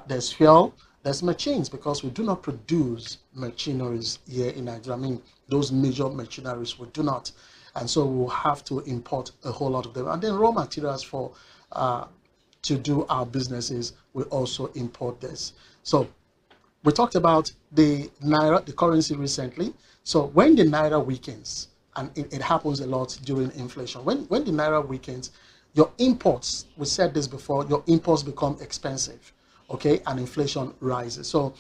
There's fuel, there's machines, because we do not produce machineries here in Nigeria. I mean, those major machineries we do not. And so we'll have to import a whole lot of them. And then raw materials for to do our businesses, we also import this. So we talked about the Naira, the currency recently. So when the Naira weakens, and it happens a lot during inflation, when the Naira weakens, your imports, we said this before, your imports become expensive, okay, and inflation rises. So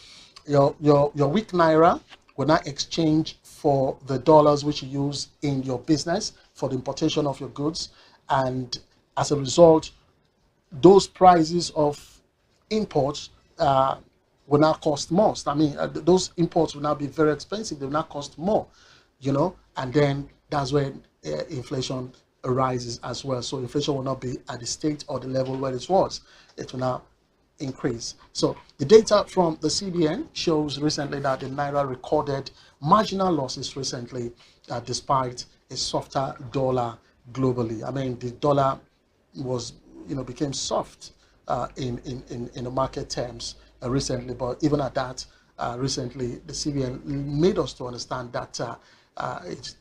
your weak Naira will not exchange for the dollars which you use in your business for the importation of your goods, and as a result, those prices of imports will now cost more. I mean, those imports will now be very expensive. They will now cost more, you know, and then that's when inflation arises as well. So inflation will not be at the state or the level where it was. It will now increase. So the data from the CBN shows recently that the Naira recorded marginal losses recently, despite a softer dollar globally. I mean, the dollar was, became soft in the market terms recently, but even at that, recently the CBN made us to understand that the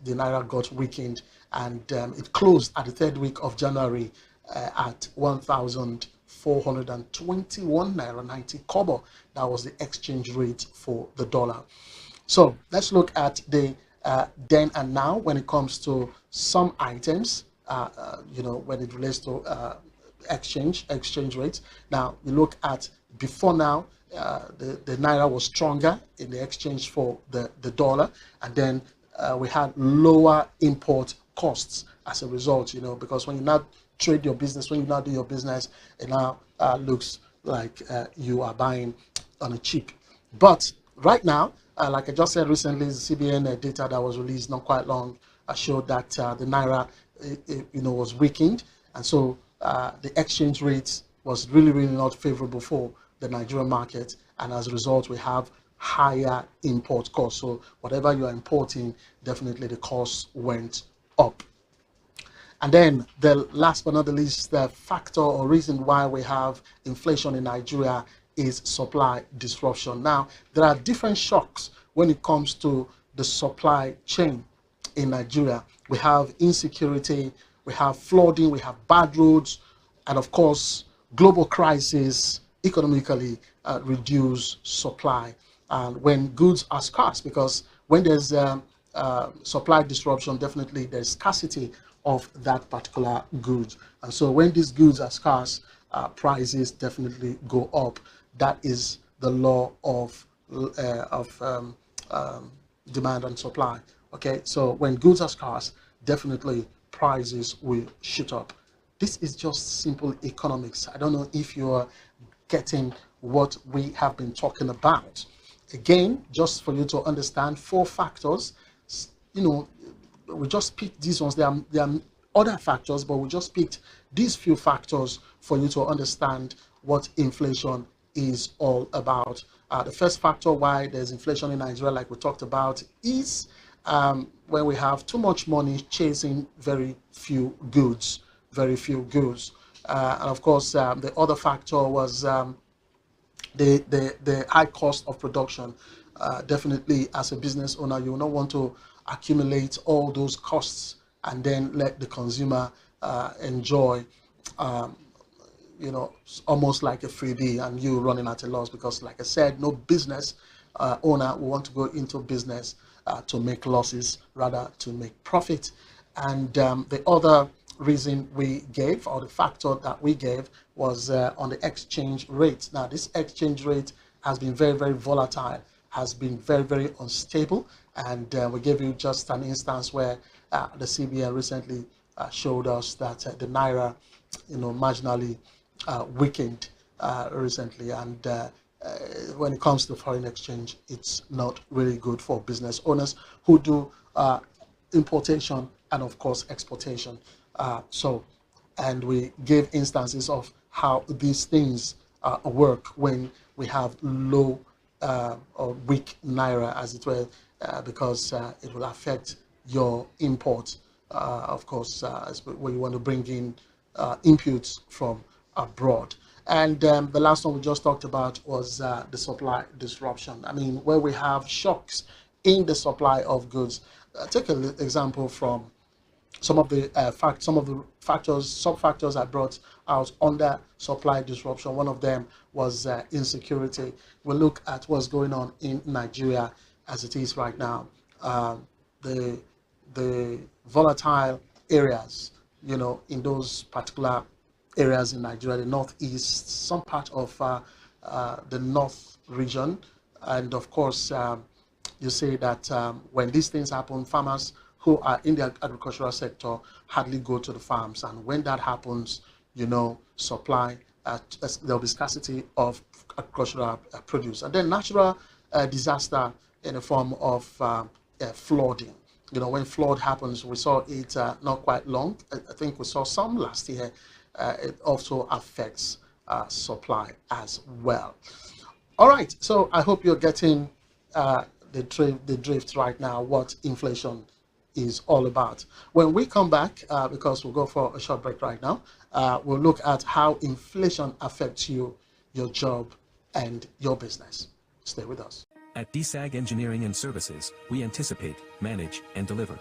Naira got weakened, and it closed at the third week of January at 1,421 Naira 90 kobo. That was the exchange rate for the dollar. So let's look at the then and now when it comes to some items, when it relates to exchange rates. Now you look at before now, the Naira was stronger in the exchange for the dollar, and then we had lower import costs as a result, because when you now trade your business, when you now do your business, it now looks like you are buying on a cheap. But right now, like I just said recently, the CBN data that was released not quite long showed that the Naira, was weakened, and so the exchange rate was really not favorable for the Nigerian market, and as a result, we have higher import costs. So whatever you are importing, definitely the cost went up. And then the last but not the least, the factor or reason why we have inflation in Nigeria is supply disruption. Now, there are different shocks when it comes to the supply chain in Nigeria. We have insecurity, we have flooding, we have bad roads, and of course, global crisis economically reduce supply. And when goods are scarce, because when there's supply disruption, definitely there's scarcity of that particular goods. And so when these goods are scarce, prices definitely go up. That is the law of demand and supply. Okay, so when goods are scarce, definitely prices will shoot up. This is just simple economics. I don't know if you are getting what we have been talking about. Again, just for you to understand, 4 factors. We just picked these ones. There are other factors, but we just picked these few factors for you to understand what inflation is all about. The first factor why there's inflation in Nigeria, like we talked about, is when we have too much money chasing very few goods. And of course, the other factor was the high cost of production. Definitely, as a business owner, you will not want to accumulate all those costs and then let the consumer enjoy you know, almost like a freebie and you running at a loss, because like I said, no business owner will want to go into business to make losses, rather to make profit. And the other reason we gave, or the factor that we gave, was on the exchange rate. Now, this exchange rate has been very, very volatile, has been very, very unstable. And we gave you just an instance where the CBN recently showed us that the Naira, you know, marginally weakened recently. And when it comes to foreign exchange, it's not really good for business owners who do importation and of course exportation. And we gave instances of how these things work when we have low or weak Naira, as it were, because it will affect your import, of course, when you want to bring in inputs from abroad. And the last one we just talked about was the supply disruption. I mean, where we have shocks in the supply of goods. Take an example from some of the sub-factors I brought out under supply disruption. One of them was insecurity. We look at what's going on in Nigeria as it is right now. The volatile areas, you know, in those particular areas in Nigeria, the northeast, some part of the north region, and of course, you say that when these things happen, farmers who are in the agricultural sector hardly go to the farms, and when that happens, you know, supply, there'll be scarcity of agricultural produce. And then natural disaster in the form of flooding. You know, when flood happens, we saw it not quite long. I think we saw some last year. It also affects supply as well. All right, so I hope you're getting the drift right now, what inflation is all about. When we come back, because we'll go for a short break right now, we'll look at how inflation affects you, your job, and your business. Stay with us. At DSAG Engineering and Services, we anticipate, manage, and deliver.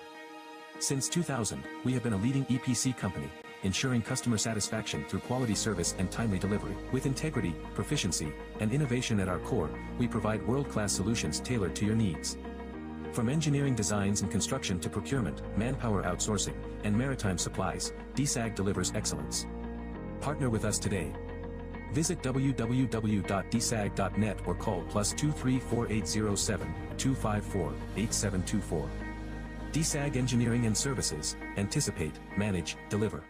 Since 2000, we have been a leading EPC company, ensuring customer satisfaction through quality service and timely delivery. With integrity, proficiency, and innovation at our core, we provide world-class solutions tailored to your needs. From engineering designs and construction to procurement, manpower outsourcing, and maritime supplies, DSAG delivers excellence. Partner with us today. Visit www.dsag.net or call +23 4807 254 8724. DSAG Engineering and Services, anticipate, manage, deliver.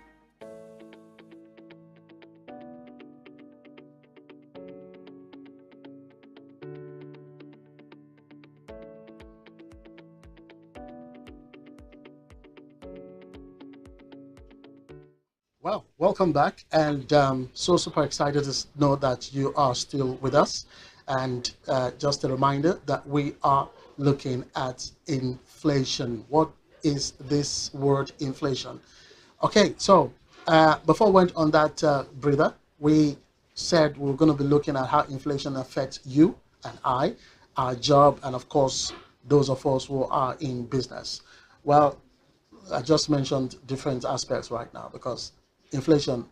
Well, welcome back, and so super excited to know that you are still with us. And just a reminder that we are looking at inflation. What is this word inflation? Okay, so before we went on that breather, we said we're going to be looking at how inflation affects you and I, our job, and of course, those of us who are in business. Well, I just mentioned different aspects right now because inflation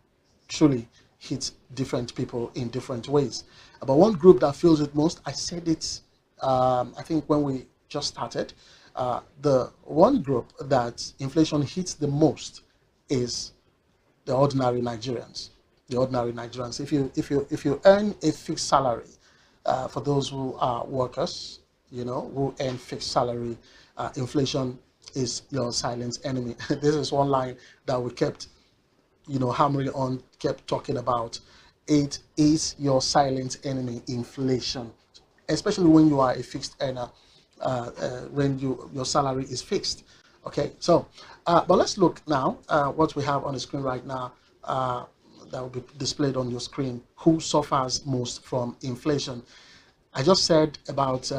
truly hits different people in different ways. But one group that feels it most, I said it, I think when we just started, the one group that inflation hits the most is the ordinary Nigerians. The ordinary Nigerians. If you earn a fixed salary, for those who are workers, you know, who earn fixed salary, inflation is your silent enemy. This is one line that we kept, you know, hammering on, kept talking about. It is your silent enemy, inflation, especially when you are a fixed earner, when your salary is fixed. Okay, so but let's look now what we have on the screen right now, that will be displayed on your screen. Who suffers most from inflation? I just said about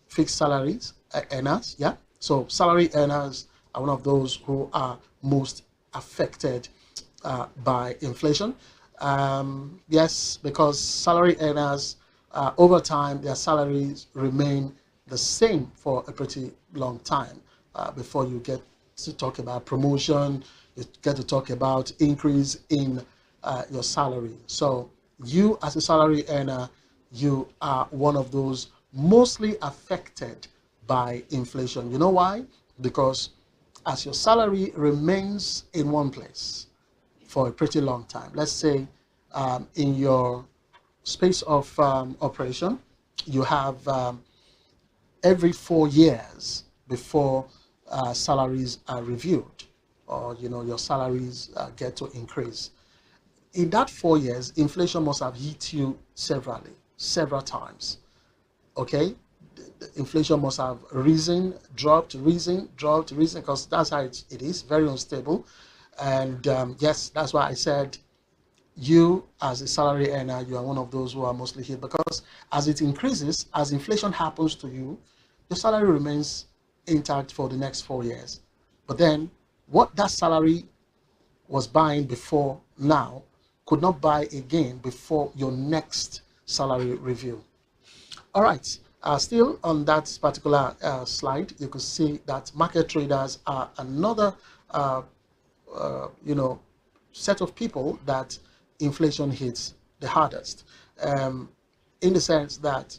fixed salaries earners. Yeah, so salary earners are one of those who are most affected by inflation. Yes, because salary earners, over time, their salaries remain the same for a pretty long time before you get to talk about promotion, you get to talk about increase in your salary. So you as a salary earner, you are one of those mostly affected by inflation. You know why? Because as your salary remains in one place for a pretty long time, let's say in your space of operation, you have every 4 years before salaries are reviewed, or your salaries get to increase. In that 4 years, inflation must have hit you several times. Okay, the inflation must have risen, dropped, because that's how it is, very unstable. And yes, that's why I said you as a salary earner, you are one of those who are mostly hit, because as it increases, as inflation happens to you, your salary remains intact for the next 4 years. But then what that salary was buying before now could not buy again before your next salary review. All right, still on that particular slide, you could see that market traders are another set of people that inflation hits the hardest, in the sense that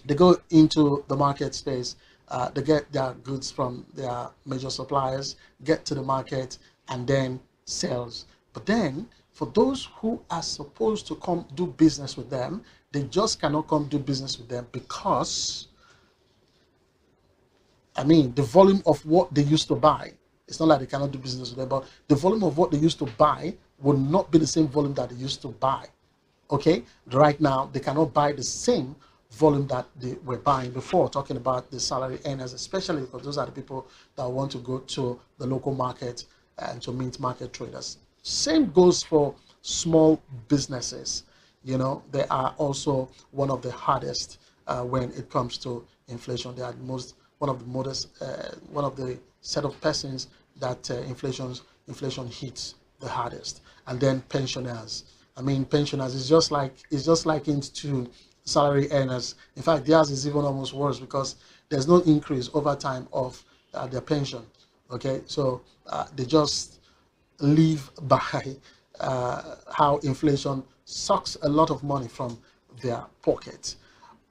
they go into the market space, they get their goods from their major suppliers, get to the market, and then sells. But then for those who are supposed to come do business with them, they just cannot come do business with them, because the volume of what they used to buy, it's not like they cannot do business with them, but the volume of what they used to buy will not be the same volume that they used to buy. Okay, right now they cannot buy the same volume that they were buying before, talking about the salary earners, especially because those are the people that want to go to the local market and to meet market traders. Same goes for small businesses. They are also one of the hardest when it comes to inflation. They are one of the set of persons that inflation hits the hardest. And then pensioners. Pensioners is just like into salary earners. In fact, theirs is even almost worse, because there's no increase over time of their pension. Okay, so they just live by how inflation sucks a lot of money from their pocket.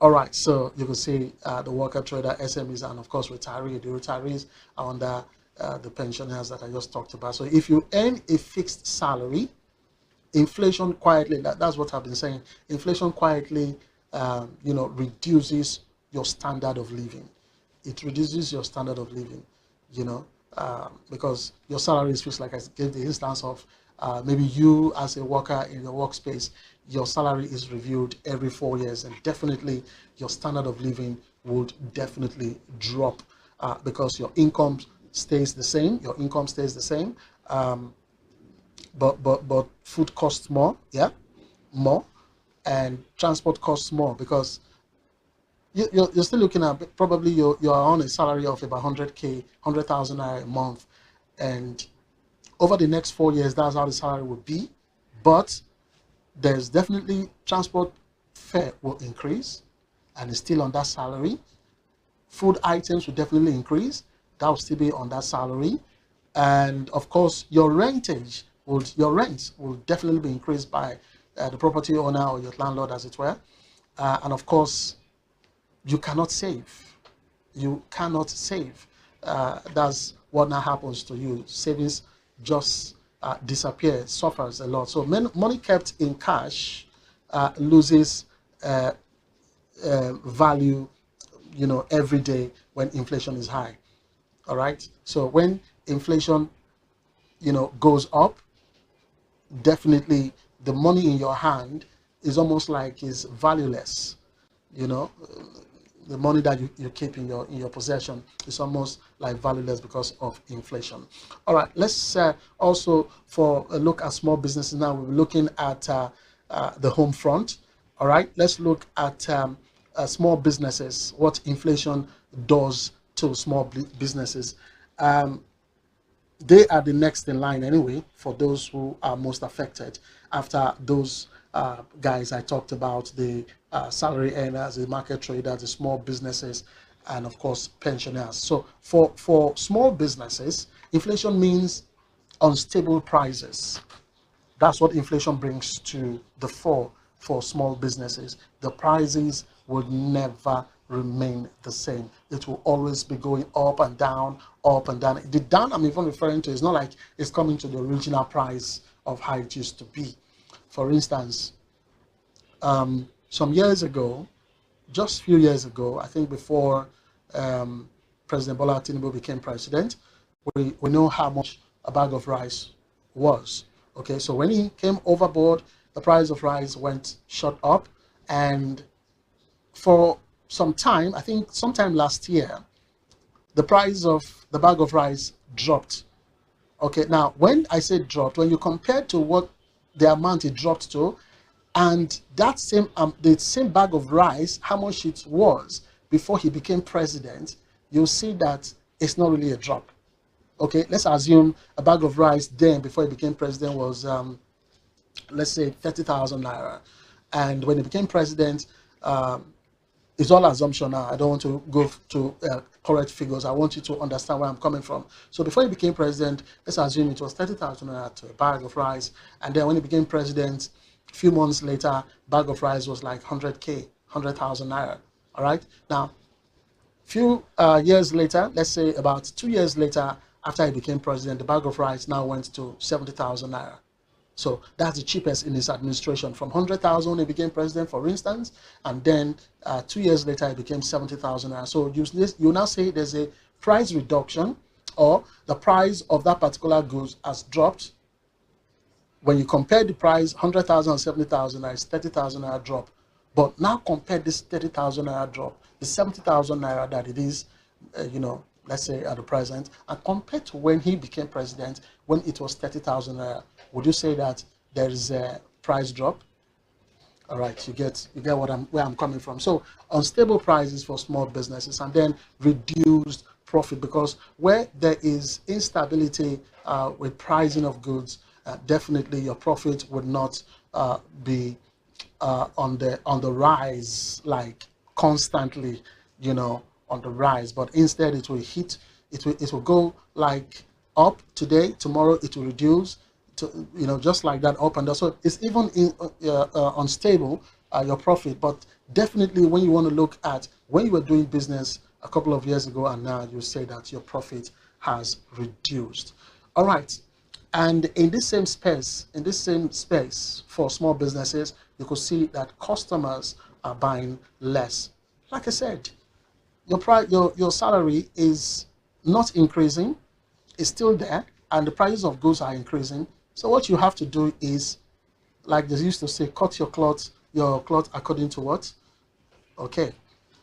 All right, so you can see the worker trader, SMEs, and of course retiree. The retirees are under the pensioners that I just talked about. So if you earn a fixed salary, inflation quietly, that's what I've been saying, inflation quietly reduces your standard of living. It reduces your standard of living, because your salary is fixed. Like I gave the instance of maybe you as a worker in your workspace, your salary is reviewed every 4 years, and definitely your standard of living would definitely drop because your income stays the same. But food costs more, more, and transport costs more, because you're still looking at probably you're on a salary of about 100,000 a month, and over the next 4 years, that's how the salary will be. But there's definitely transport fare will increase, and it's still on that salary. Food items will definitely increase, that will still be on that salary, and of course your rents will definitely be increased by the property owner or your landlord, as it were. And of course, you cannot save. That's what now happens to you. Savings just disappear, suffers a lot. So money kept in cash loses value, every day when inflation is high. All right. So when inflation, goes up, definitely the money in your hand is almost like is valueless. The money that you keep in your possession is almost like valueless because of inflation. All right, let's also, for a look at small businesses now, we're looking at the home front. All right, let's look at small businesses, what inflation does to small businesses. They are the next in line anyway, for those who are most affected after those guys I talked about, the salary earners, the market traders, the small businesses, and of course pensioners. So for small businesses, inflation means unstable prices. That's what inflation brings to the fore for small businesses. The prices will never remain the same. It will always be going up and down, up and down. The down I'm even referring to is not like it's coming to the original price of how it used to be. For instance, some years ago, just a few years ago, I think before President Bola Tinubu became president, we know how much a bag of rice was. Okay, so when he came overboard, the price of rice went shot up, and for some time, I think sometime last year, the price of the bag of rice dropped. Okay, now when I say dropped, when you compare to what the amount it dropped to, and that same the same bag of rice, how much it was before he became president, you'll see that it's not really a drop. Okay, let's assume a bag of rice then before he became president was let's say 30,000 naira, and when he became president, it's all assumption now. I don't want to go to correct figures. I want you to understand where I'm coming from. So before he became president, let's assume it was 30,000 naira to a bag of rice, and then when he became president, a few months later, bag of rice was like 100,000 naira. All right. Now, few years later, let's say about 2 years later, after he became president, the bag of rice now went to 70,000 naira. So that's the cheapest in his administration, from 100,000 when he became president, for instance, and then 2 years later, it became 70,000 naira. So you now say there's a price reduction, or the price of that particular goods has dropped. When you compare the price, 100,000 and 70,000 naira, it's 30,000 naira drop. But now compare this 30,000 naira drop, the 70,000 naira that it is, let's say at the present, and compared to when he became president, when it was 30,000 naira, would you say that there is a price drop? All right, you get where I'm coming from. So unstable prices for small businesses, and then reduced profit, because where there is instability with pricing of goods, definitely your profit would not be on the rise, like constantly, on the rise, but instead it will go like up today, tomorrow it will reduce, to, just like that, up and down. So it's even unstable, your profit. But definitely when you want to look at when you were doing business a couple of years ago and now, you say that your profit has reduced. All right. And in this same space for small businesses, you could see that customers are buying less. Like I said, your salary is not increasing, it's still there, and the prices of goods are increasing. So what you have to do is, like they used to say, cut your cloth according to what? Okay,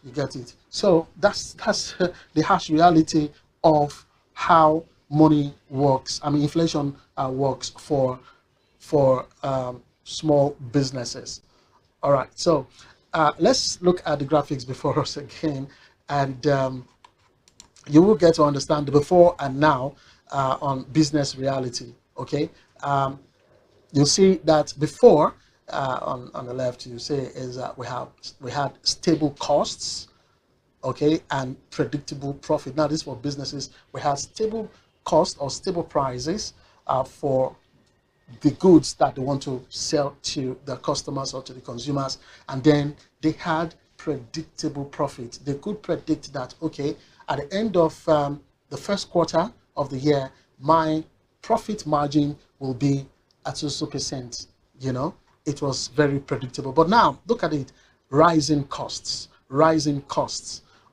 you get it. So that's the harsh reality of how money works. I mean, inflation works for small businesses. All right, so let's look at the graphics before us again, and you will get to understand the before and now on business reality. Okay, you'll see that before on the left, you say is that we had stable costs, okay, and predictable profit. Now this for businesses, we had stable cost or stable prices for the goods that they want to sell to the customers or to the consumers, and then they had predictable profit. They could predict that, okay, at the end of the first quarter of the year, my profit margin will be at 2%. It was very predictable. But now look at it, rising costs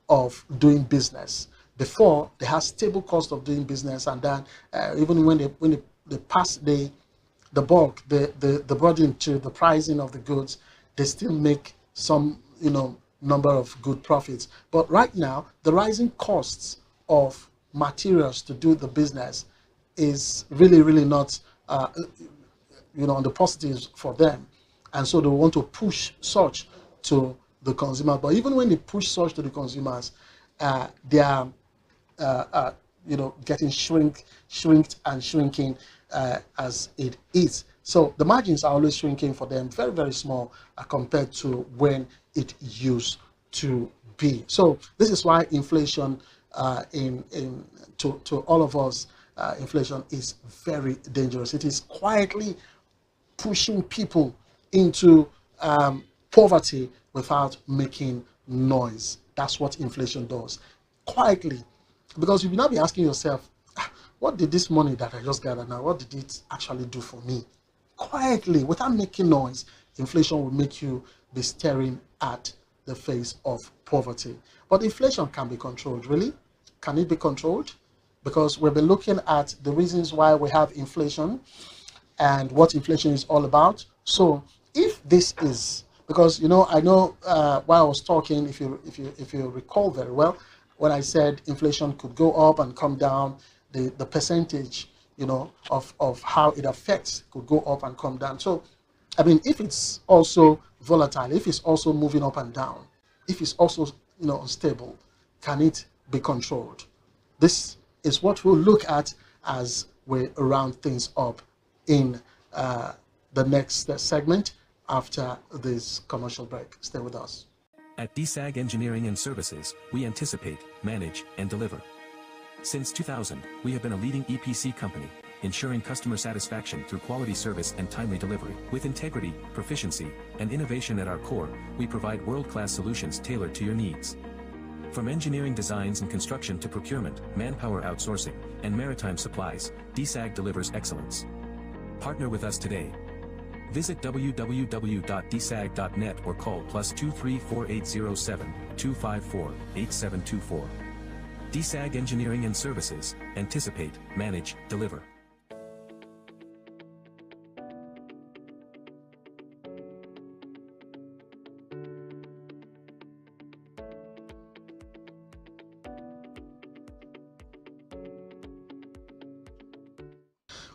of doing business. Before, they had stable cost of doing business, and then even when they pass the bulk, the burden to the pricing of the goods, they still make some number of good profits. But right now, the rising costs of materials to do the business is really not on the positives for them, and so they want to push such to the consumer. But even when they push such to the consumers, they are getting shrinking as it is. So the margins are always shrinking for them, very, very small compared to when it used to be. So this is why inflation, to all of us, inflation is very dangerous. It is quietly pushing people into poverty without making noise. That's what inflation does. Quietly. Because you will now be asking yourself, what did this money that I just gathered now, what did it actually do for me? Quietly, without making noise, inflation will make you be staring at the face of poverty. But inflation can be controlled, really? Can it be controlled? Because we've been looking at the reasons why we have inflation and what inflation is all about. So if this is, because I know while I was talking, if you recall very well, when I said inflation could go up and come down, the percentage of how it affects could go up and come down. So I mean, if it's also volatile, if it's also moving up and down, if it's also unstable, can it be controlled? This is what we'll look at as we round things up in the next segment after this commercial break. Stay with us. At DSAG Engineering and Services, we anticipate, manage, and deliver. Since 2000, we have been a leading EPC company, ensuring customer satisfaction through quality service and timely delivery. With integrity, proficiency, and innovation at our core, we provide world-class solutions tailored to your needs. From engineering designs and construction to procurement, manpower outsourcing, and maritime supplies, DSAG delivers excellence. Partner with us today. Visit www.dsag.net or call +23 4807 254 8724. DSAG Engineering and Services, anticipate, manage, deliver.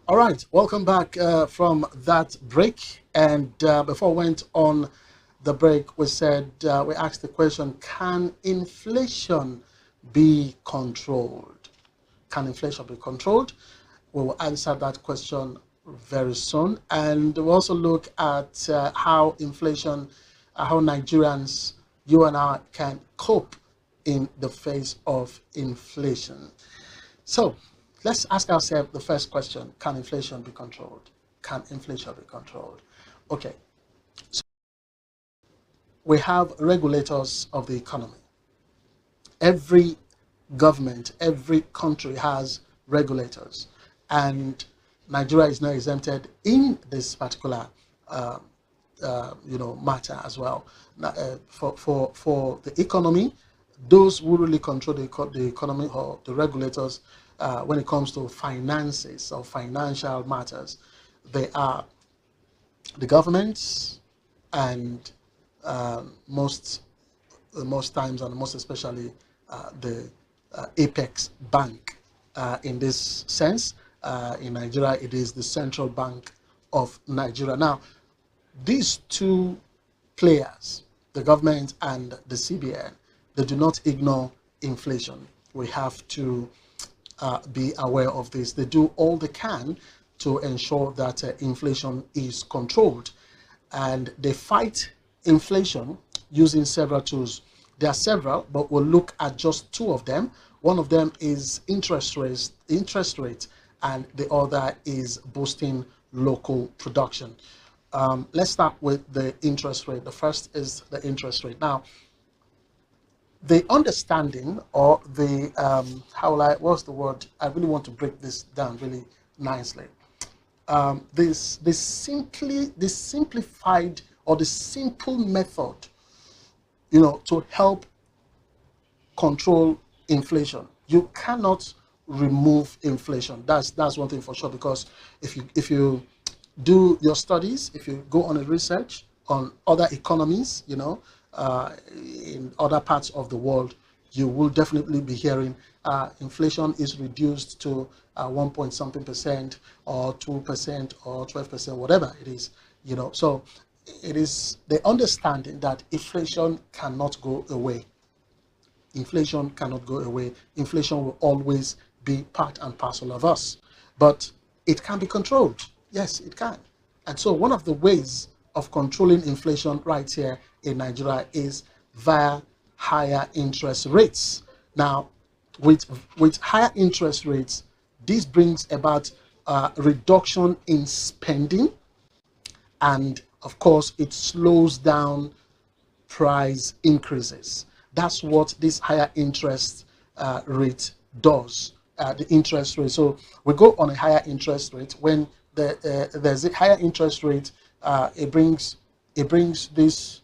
All right, welcome back from that break. And before we went on the break, we said, we asked the question, can inflation be controlled? Can inflation be controlled? We will answer that question very soon. And we'll also look at how inflation, how Nigerians, you and I, can cope in the face of inflation. So let's ask ourselves the first question, can inflation be controlled? Can inflation be controlled? Okay, so we have regulators of the economy. Every government, every country has regulators, and Nigeria is not exempted in this particular matter as well. For the economy, those who really control the economy, or the regulators, when it comes to finances or financial matters, they are the governments, and most times, and most especially the Apex Bank. In this sense, in Nigeria, it is the Central Bank of Nigeria. Now, these two players, the government and the CBN, they do not ignore inflation. We have to be aware of this. They do all they can to ensure that inflation is controlled, and they fight inflation using several tools. There are several, but we'll look at just two of them. One of them is interest rate, and the other is boosting local production. Let's start with the interest rate. The first is the interest rate. Now, the understanding, or the what's the word? I really want to break this down really nicely. This simplified, or the simple method, to help control inflation. You cannot remove inflation. That's one thing for sure, because if you do your studies, if you go on a research on other economies, in other parts of the world, you will definitely be hearing inflation is reduced to 1.something% or 2% or 12%, whatever it is, So it is the understanding that inflation cannot go away. Inflation cannot go away. Inflation will always be part and parcel of us, but it can be controlled. Yes, it can. And so one of the ways of controlling inflation right here in Nigeria is via higher interest rates. Now, with higher interest rates, this brings about reduction in spending, and of course it slows down price increases. That's what this higher interest rate does. The interest rate. So we go on a higher interest rate. When there's a higher interest rate, it brings this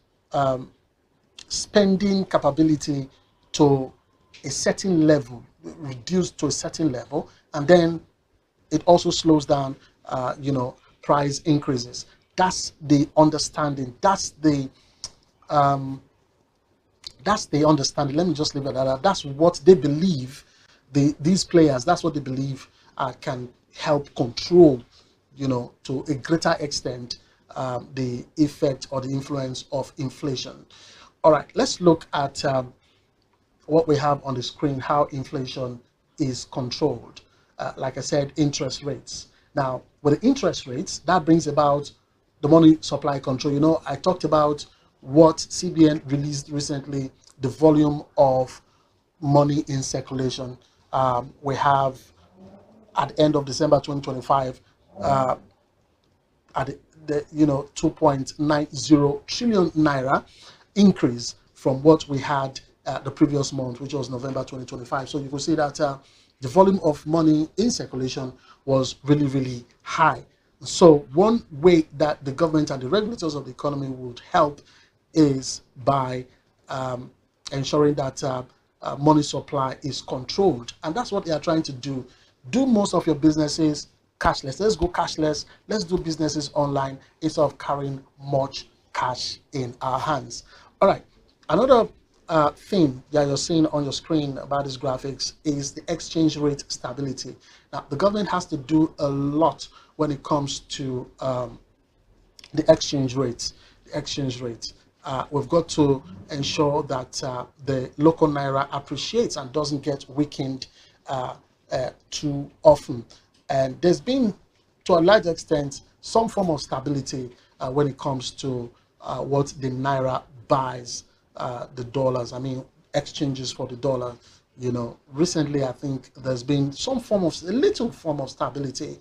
spending capability to a certain level, reduced to a certain level, and then it also slows down, price increases. That's the understanding. That's the understanding. Let me just leave it at that. That's what they believe. These players. That's what they believe can help control, to a greater extent, the effect or the influence of inflation. All right, let's look at what we have on the screen, how inflation is controlled. Like I said, interest rates. Now, with the interest rates, that brings about the money supply control. I talked about what CBN released recently, the volume of money in circulation. We have, at the end of December 2025, at the 2.90 trillion naira increase from what we had the previous month, which was November 2025. So you can see that the volume of money in circulation was really, really high. So one way that the government and the regulators of the economy would help is by ensuring that money supply is controlled. And that's what they are trying to do. Do most of your businesses cashless. Let's go cashless. Let's do businesses online instead of carrying much cash in our hands. All right. Another thing that you're seeing on your screen about these graphics is the exchange rate stability. Now, the government has to do a lot when it comes to the exchange rate. We've got to ensure that the local naira appreciates and doesn't get weakened too often. And there's been, to a large extent, some form of stability when it comes to what the naira buys the dollars. I mean, exchanges for the dollar. Recently, I think there's been a little form of stability,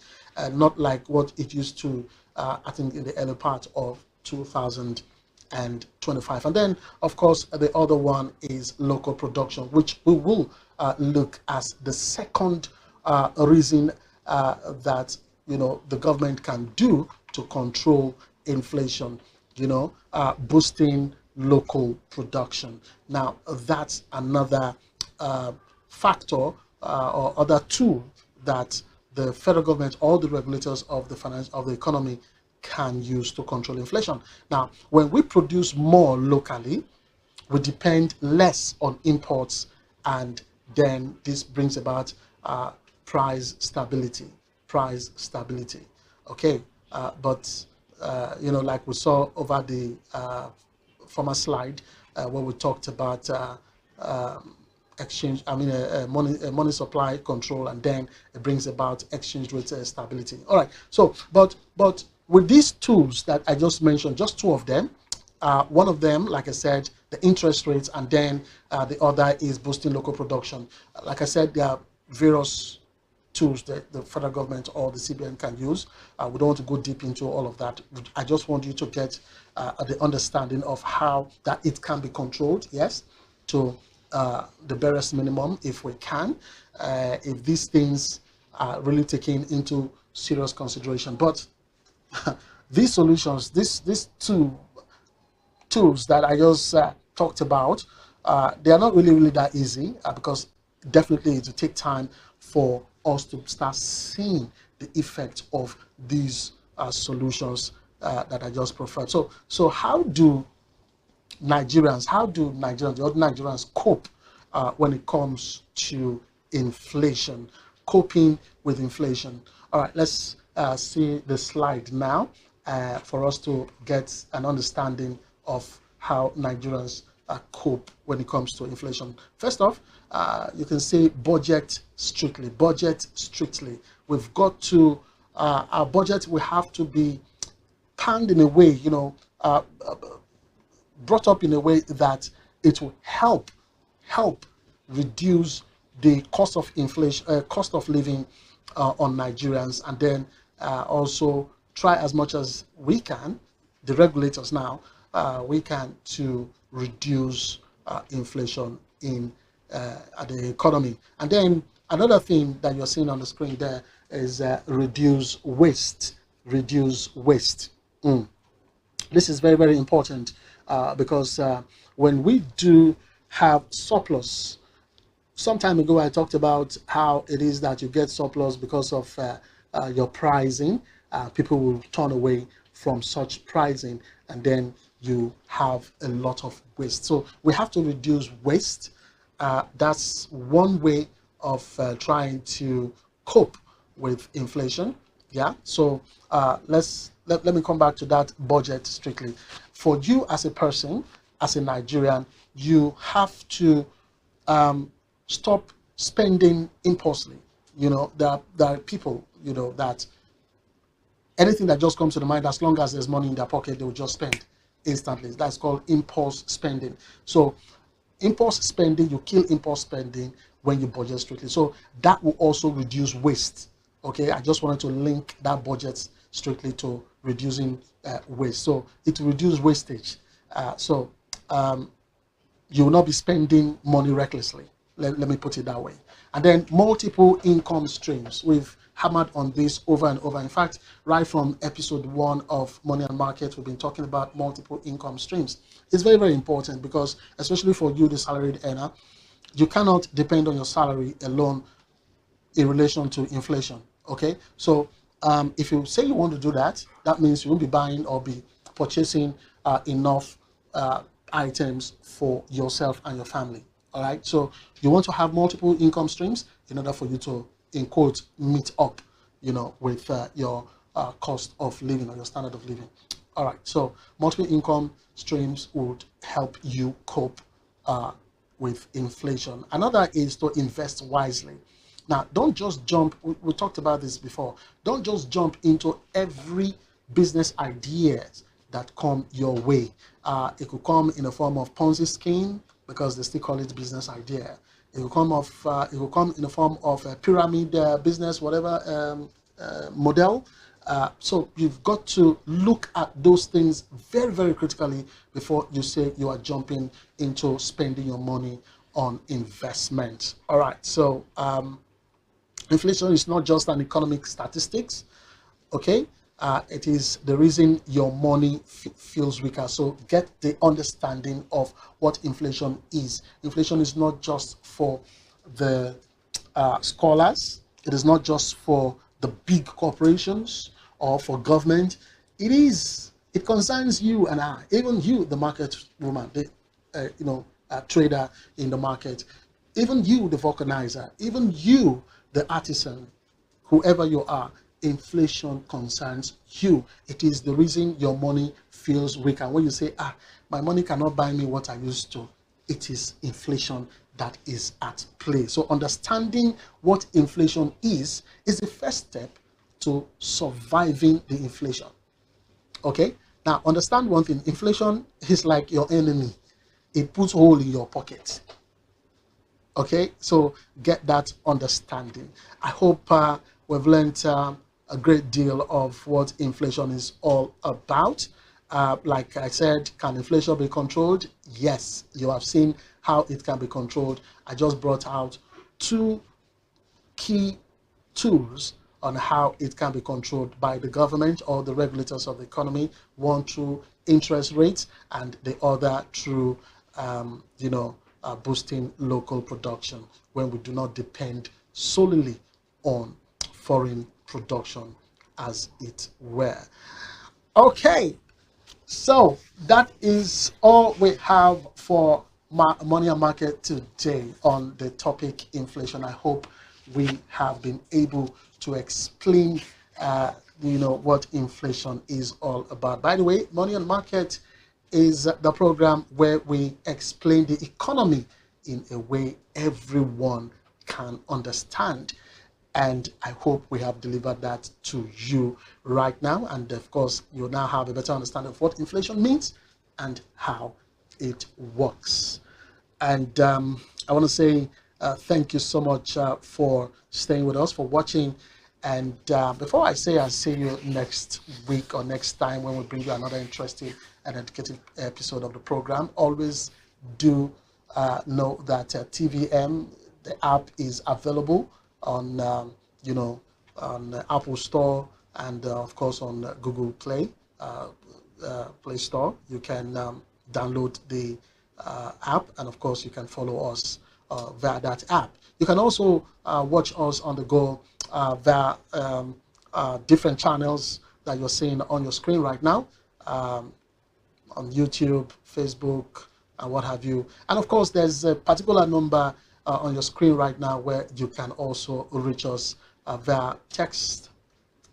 not like what it used to, I think, in the early part of 2025. And then, of course, the other one is local production, which we will look as the second reason that the government can do to control inflation. Boosting local production. Now, that's another factor or other tool that the federal government, all the regulators of the economy can use to control inflation. Now, when we produce more locally, we depend less on imports, and then this brings about price stability. Okay, but like we saw over the former slide where we talked about money supply control, and then it brings about exchange rate stability. All right. So, but with these tools that I just mentioned, just two of them, one of them, like I said, the interest rates, and then the other is boosting local production. Like I said, there are various tools that the federal government or the CBN can use. We don't want to go deep into all of that. I just want you to get the understanding of how that it can be controlled, yes, to the barest minimum if we can, if these things are really taken into serious consideration. But these solutions, these two tools that I just talked about, they are not really that easy because definitely it will take time for us to start seeing the effect of these solutions that I just preferred. So how do Nigerians, the other Nigerians cope when it comes to inflation, coping with inflation? All right, let's see the slide now for us to get an understanding of how Nigerians cope when it comes to inflation. First off, you can say budget strictly. We've got to, our budget will have to be planned in a way, brought up in a way that it will help reduce the cost of inflation, cost of living on Nigerians, and then also try as much as we can the regulators now, we can to reduce inflation in the economy. And then another thing that you're seeing on the screen there is reduce waste. Reduce waste. This is very, very important because when we do have surplus, some time ago I talked about how it is that you get surplus because of your pricing. People will turn away from such pricing, and then you have a lot of waste. So we have to reduce waste. That's one way of trying to cope with inflation. Yeah. So let me come back to that budget strictly. For you as a person, as a Nigerian, you have to stop spending impulsively. You know, there are people, you know, that anything that just comes to the mind, as long as there's money in their pocket, they will just spend instantly. That's called impulse spending. So impulse spending, you kill impulse spending when you budget strictly. So that will also reduce waste. Okay, I just wanted to link that budget strictly to reducing waste. So it will reduce wastage. You will not be spending money recklessly. Let me put it that way. And then multiple income streams. We've hammered on this over and over. In fact, right from episode 1 of Money and Market, we've been talking about multiple income streams. It's very, very important because, especially for you, the salaried earner, you cannot depend on your salary alone in relation to inflation. Okay, so if you say you want to do that, that means you won't be buying or be purchasing enough items for yourself and your family. All right, so you want to have multiple income streams in order for you to, in quote, meet up, you know, with your cost of living or your standard of living. All right, so multiple income streams would help you cope with inflation. Another is to invest wisely. Now, don't just jump, we talked about this before, don't just jump into every business ideas that come your way. It could come in the form of Ponzi scheme, because they still call it business idea. It will come in the form of a pyramid business, whatever model. So you've got to look at those things very, very critically before you say you are jumping into spending your money on investment. All right, so inflation is not just an economic statistics, okay? It is the reason your money feels weaker. So get the understanding of what inflation is. Inflation is not just for the scholars. It is not just for the big corporations or for government. It concerns you and I, even you, the market woman, the trader in the market, even you, the vulcanizer, even you, the artisan, whoever you are. Inflation concerns you. It is the reason your money feels weak. And when you say, my money cannot buy me what I used to, it is inflation that is at play. So understanding what inflation is the first step to surviving the inflation. Okay? Now, understand one thing. Inflation is like your enemy. It puts hole in your pocket. Okay? So get that understanding. I hope we've learned a great deal of what inflation is all about. Like I said, can inflation be controlled? Yes, you have seen how it can be controlled. I just brought out 2 key tools on how it can be controlled by the government or the regulators of the economy. One through interest rates, and the other through boosting local production when we do not depend solely on foreign production, as it were. Okay, so that is all we have for Money and Market today on the topic inflation. I hope we have been able to explain what inflation is all about. By the way, Money and Market is the program where we explain the economy in a way everyone can understand. And I hope we have delivered that to you right now. And of course, you now have a better understanding of what inflation means and how it works. And I want to say thank you so much for staying with us, for watching And before I say I'll see you next week or next time when we bring you another interesting and educative episode of the program, always do know that TVM, the app, is available on, on Apple Store and of course on Google Play Store. You can download the app, and of course you can follow us via that app. You can also watch us on the go via different channels that you're seeing on your screen right now, on YouTube, Facebook, and what have you. And of course, there's a particular number on your screen right now where you can also reach us via text,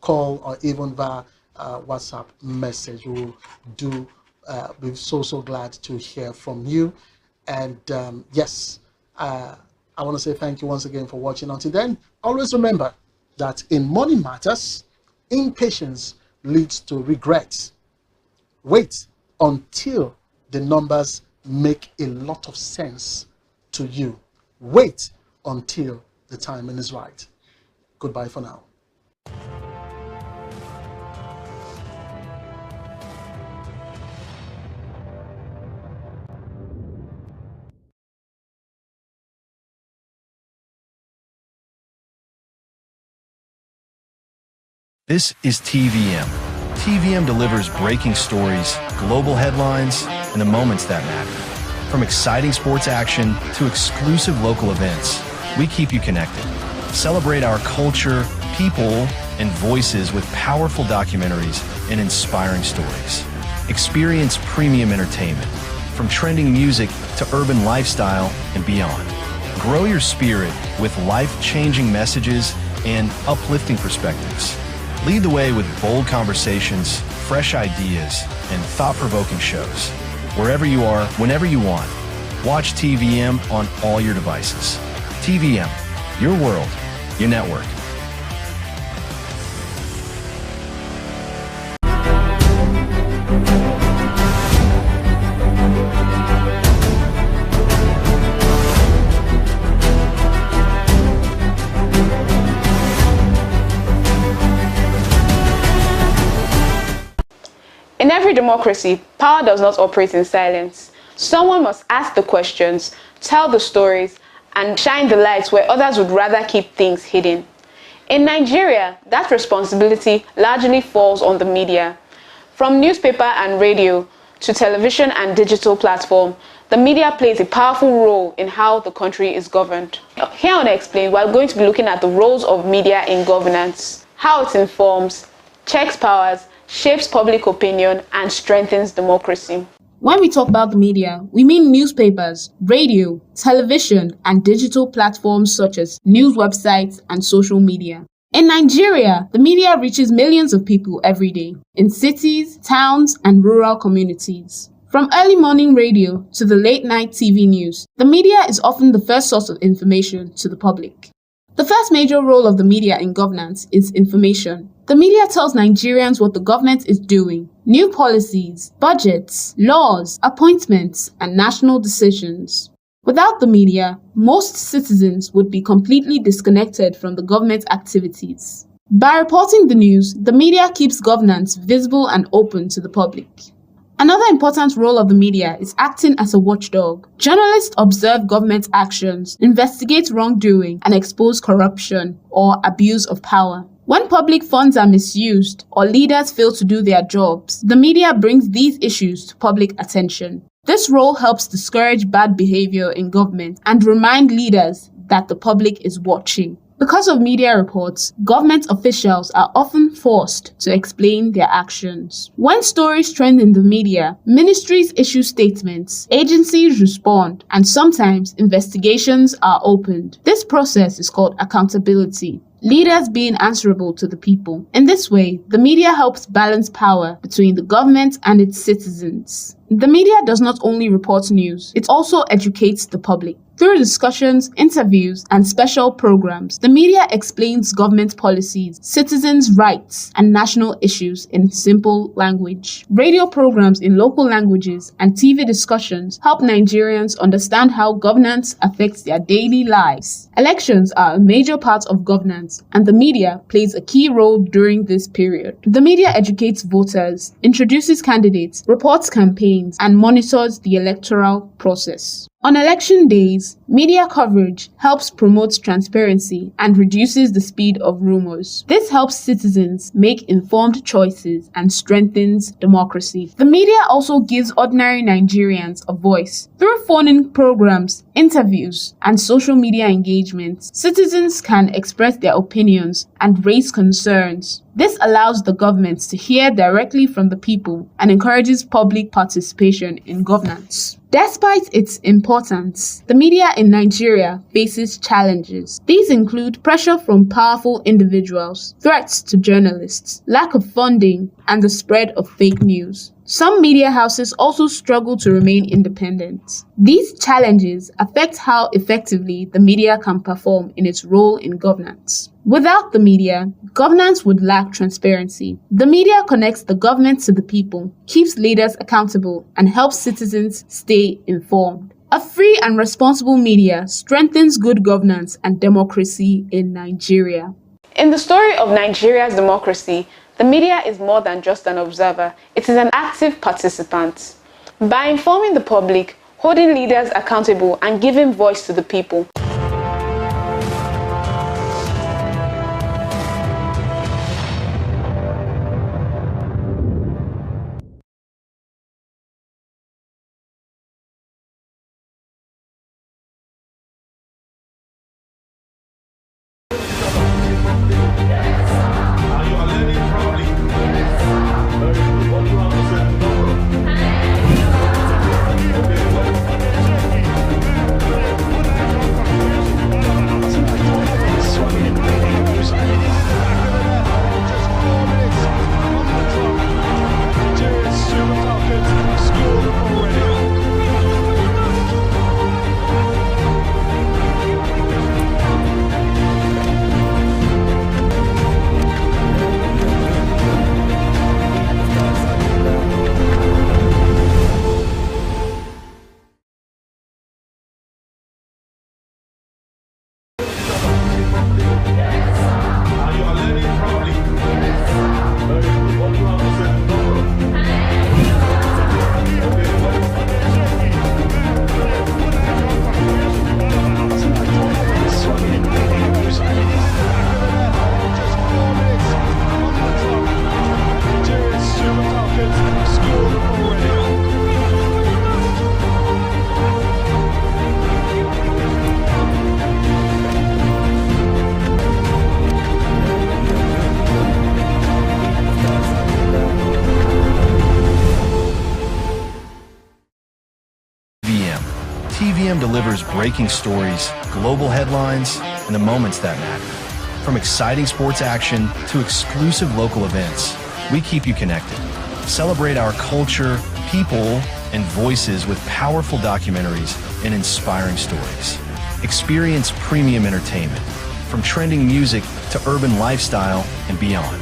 call, or even via WhatsApp message. We will be so glad to hear from you. And yes, I want to say thank you once again for watching. Until then, always remember that in money matters, impatience leads to regret. Wait until the numbers make a lot of sense to you. Wait until the timing is right. Goodbye for now. This is TVM. TVM delivers breaking stories, global headlines, and the moments that matter. From exciting sports action to exclusive local events, we keep you connected. Celebrate our culture, people, and voices with powerful documentaries and inspiring stories. Experience premium entertainment, from trending music to urban lifestyle and beyond. Grow your spirit with life-changing messages and uplifting perspectives. Lead the way with bold conversations, fresh ideas, and thought-provoking shows. Wherever you are, whenever you want, watch TVM on all your devices. TVM, your world, your network. In every democracy, power does not operate in silence. Someone must ask the questions, tell the stories, and shine the lights where others would rather keep things hidden. In Nigeria, that responsibility largely falls on the media. From newspaper and radio to television and digital platform, the media plays a powerful role in how the country is governed. Here on Explain, we're going to be looking at the roles of media in governance, how it informs, checks powers, shapes public opinion, and strengthens democracy. When we talk about the media, we mean newspapers, radio, television, and digital platforms such as news websites and social media. In Nigeria, the media reaches millions of people every day, in cities, towns, and rural communities. From early morning radio to the late night TV news, the media is often the first source of information to the public. The first major role of the media in governance is information. The media tells Nigerians what the government is doing, new policies, budgets, laws, appointments, and national decisions. Without the media, most citizens would be completely disconnected from the government activities. By reporting the news, the media keeps governance visible and open to the public. Another important role of the media is acting as a watchdog. Journalists observe government actions, investigate wrongdoing, and expose corruption or abuse of power. When public funds are misused or leaders fail to do their jobs, the media brings these issues to public attention. This role helps discourage bad behavior in government and remind leaders that the public is watching. Because of media reports, government officials are often forced to explain their actions. When stories trend in the media, ministries issue statements, agencies respond, and sometimes investigations are opened. This process is called accountability, leaders being answerable to the people. In this way, the media helps balance power between the government and its citizens. The media does not only report news, it also educates the public. Through discussions, interviews, and special programs, the media explains government policies, citizens' rights, and national issues in simple language. Radio programs in local languages and TV discussions help Nigerians understand how governance affects their daily lives. Elections are a major part of governance, and the media plays a key role during this period. The media educates voters, introduces candidates, reports campaigns, and monitors the electoral process. On election days, media coverage helps promote transparency and reduces the speed of rumors. This helps citizens make informed choices and strengthens democracy. The media also gives ordinary Nigerians a voice. Through phone-in programs, interviews, and social media engagements, citizens can express their opinions and raise concerns. This allows the government to hear directly from the people and encourages public participation in governance. Despite its importance, the media in Nigeria faces challenges. These include pressure from powerful individuals, threats to journalists, lack of funding, and the spread of fake news. Some media houses also struggle to remain independent. These challenges affect how effectively the media can perform in its role in governance. Without the media, governance would lack transparency. The media connects the government to the people, keeps leaders accountable, and helps citizens stay informed. A free and responsible media strengthens good governance and democracy in Nigeria. In the story of Nigeria's democracy, the media is more than just an observer. It is an active participant. By informing the public, holding leaders accountable, and giving voice to the people, TVM delivers breaking stories, global headlines, and the moments that matter. From exciting sports action to exclusive local events, we keep you connected. Celebrate our culture, people, and voices with powerful documentaries and inspiring stories. Experience premium entertainment, from trending music to urban lifestyle and beyond.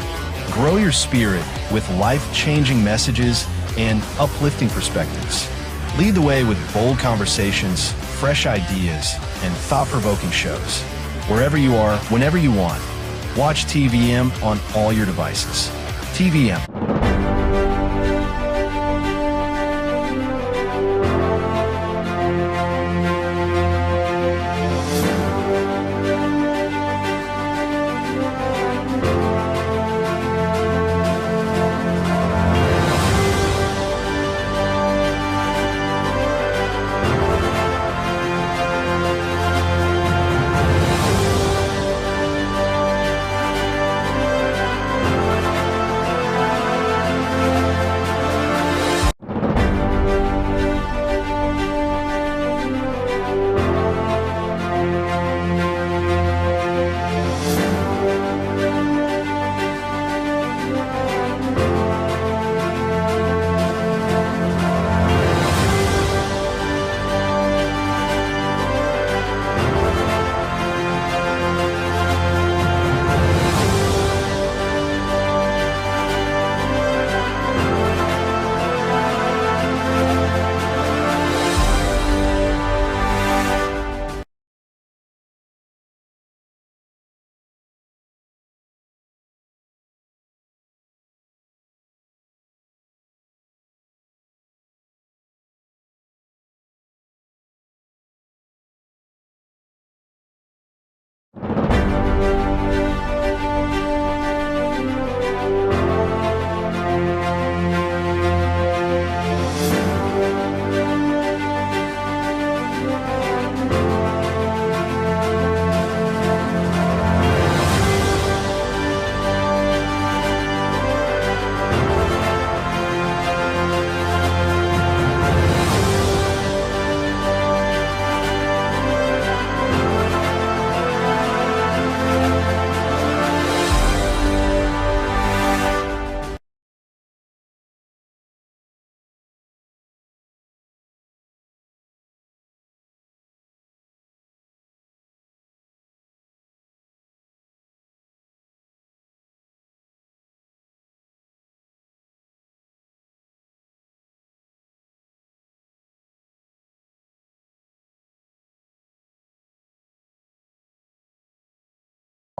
Grow your spirit with life-changing messages and uplifting perspectives. Lead the way with bold conversations, fresh ideas, and thought-provoking shows. Wherever you are, whenever you want, watch TVM on all your devices. TVM.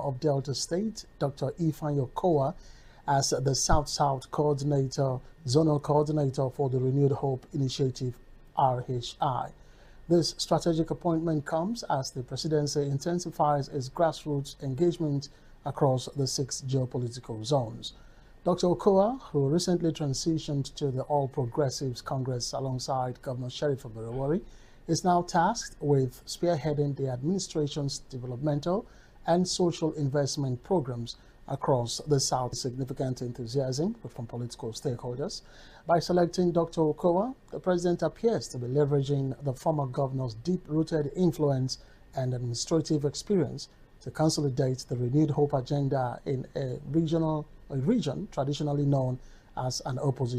of Delta State, Dr. Ifeanyi Okowa, as the South-South Coordinator, Zonal Coordinator for the Renewed Hope Initiative, RHI. This strategic appointment comes as the presidency intensifies its grassroots engagement across the 6 geopolitical zones. Dr. Okowa, who recently transitioned to the All Progressives Congress alongside Governor Sheriff Oborevwori, is now tasked with spearheading the administration's developmental and social investment programs across the South. Significant enthusiasm from political stakeholders. By selecting Dr. Okowa, the president appears to be leveraging the former governor's deep-rooted influence and administrative experience to consolidate the renewed hope agenda in a region traditionally known as an opposition